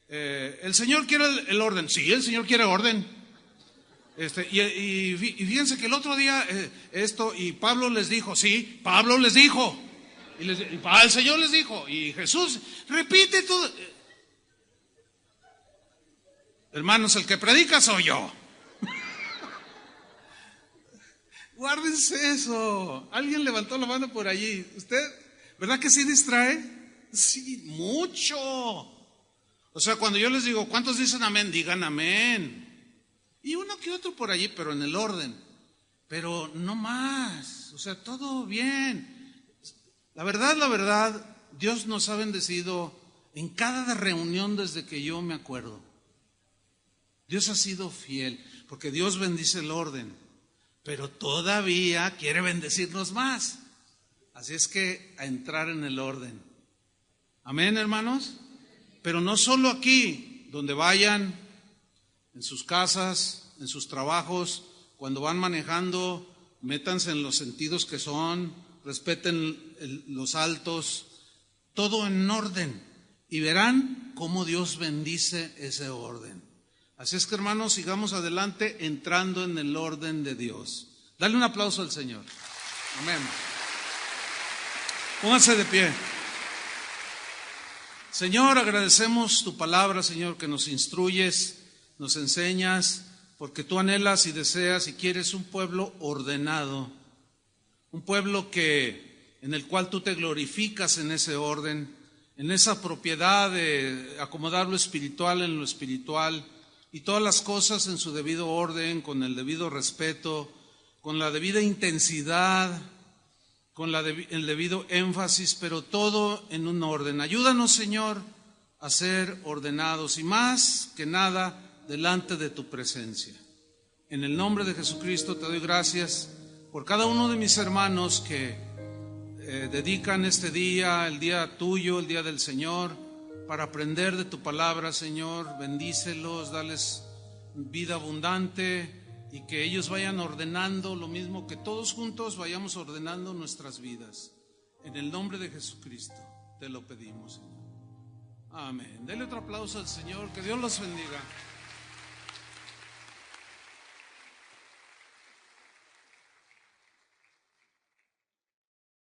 El Señor quiere el orden. Sí, el Señor quiere orden. Y fíjense que el otro día y Pablo les dijo, sí, Pablo les dijo, y el Señor les dijo, y Jesús repite todo. Hermanos, el que predica soy yo. Guárdense eso. Alguien levantó la mano por allí. ¿Usted, verdad que sí distrae? Sí, mucho. O sea, cuando yo les digo, ¿cuántos dicen amén? Digan amén. Y uno que otro por allí, pero en el orden. Pero no más. O sea, todo bien. La verdad, Dios nos ha bendecido en cada reunión desde que yo me acuerdo. Dios ha sido fiel, porque Dios bendice el orden, pero todavía quiere bendecirnos más. Así es que a entrar en el orden. Amén, hermanos. Pero no solo aquí, donde vayan, en sus casas, en sus trabajos, Cuando van manejando, métanse en los sentidos que son, respeten los altos, todo en orden, y verán cómo Dios bendice ese orden. Así es que, hermanos, sigamos adelante entrando en el orden de Dios. Dale un aplauso al Señor. Amén. Pónganse de pie. Señor, agradecemos tu palabra, Señor, que nos instruyes, nos enseñas, porque tú anhelas y deseas y quieres un pueblo ordenado, un pueblo en el cual tú te glorificas en ese orden, en esa propiedad de acomodar lo espiritual en lo espiritual y todas las cosas en su debido orden, con el debido respeto, con la debida intensidad, con el debido énfasis, pero todo en un orden. Ayúdanos, Señor, a ser ordenados y más que nada delante de tu presencia. En el nombre de Jesucristo te doy gracias por cada uno de mis hermanos que dedican este día, el día tuyo, el día del Señor, para aprender de tu palabra, Señor. Bendícelos, dales vida abundante y que ellos vayan ordenando lo mismo que todos juntos vayamos ordenando nuestras vidas. En el nombre de Jesucristo te lo pedimos, Señor. Amén. Dele otro aplauso al Señor, que Dios los bendiga.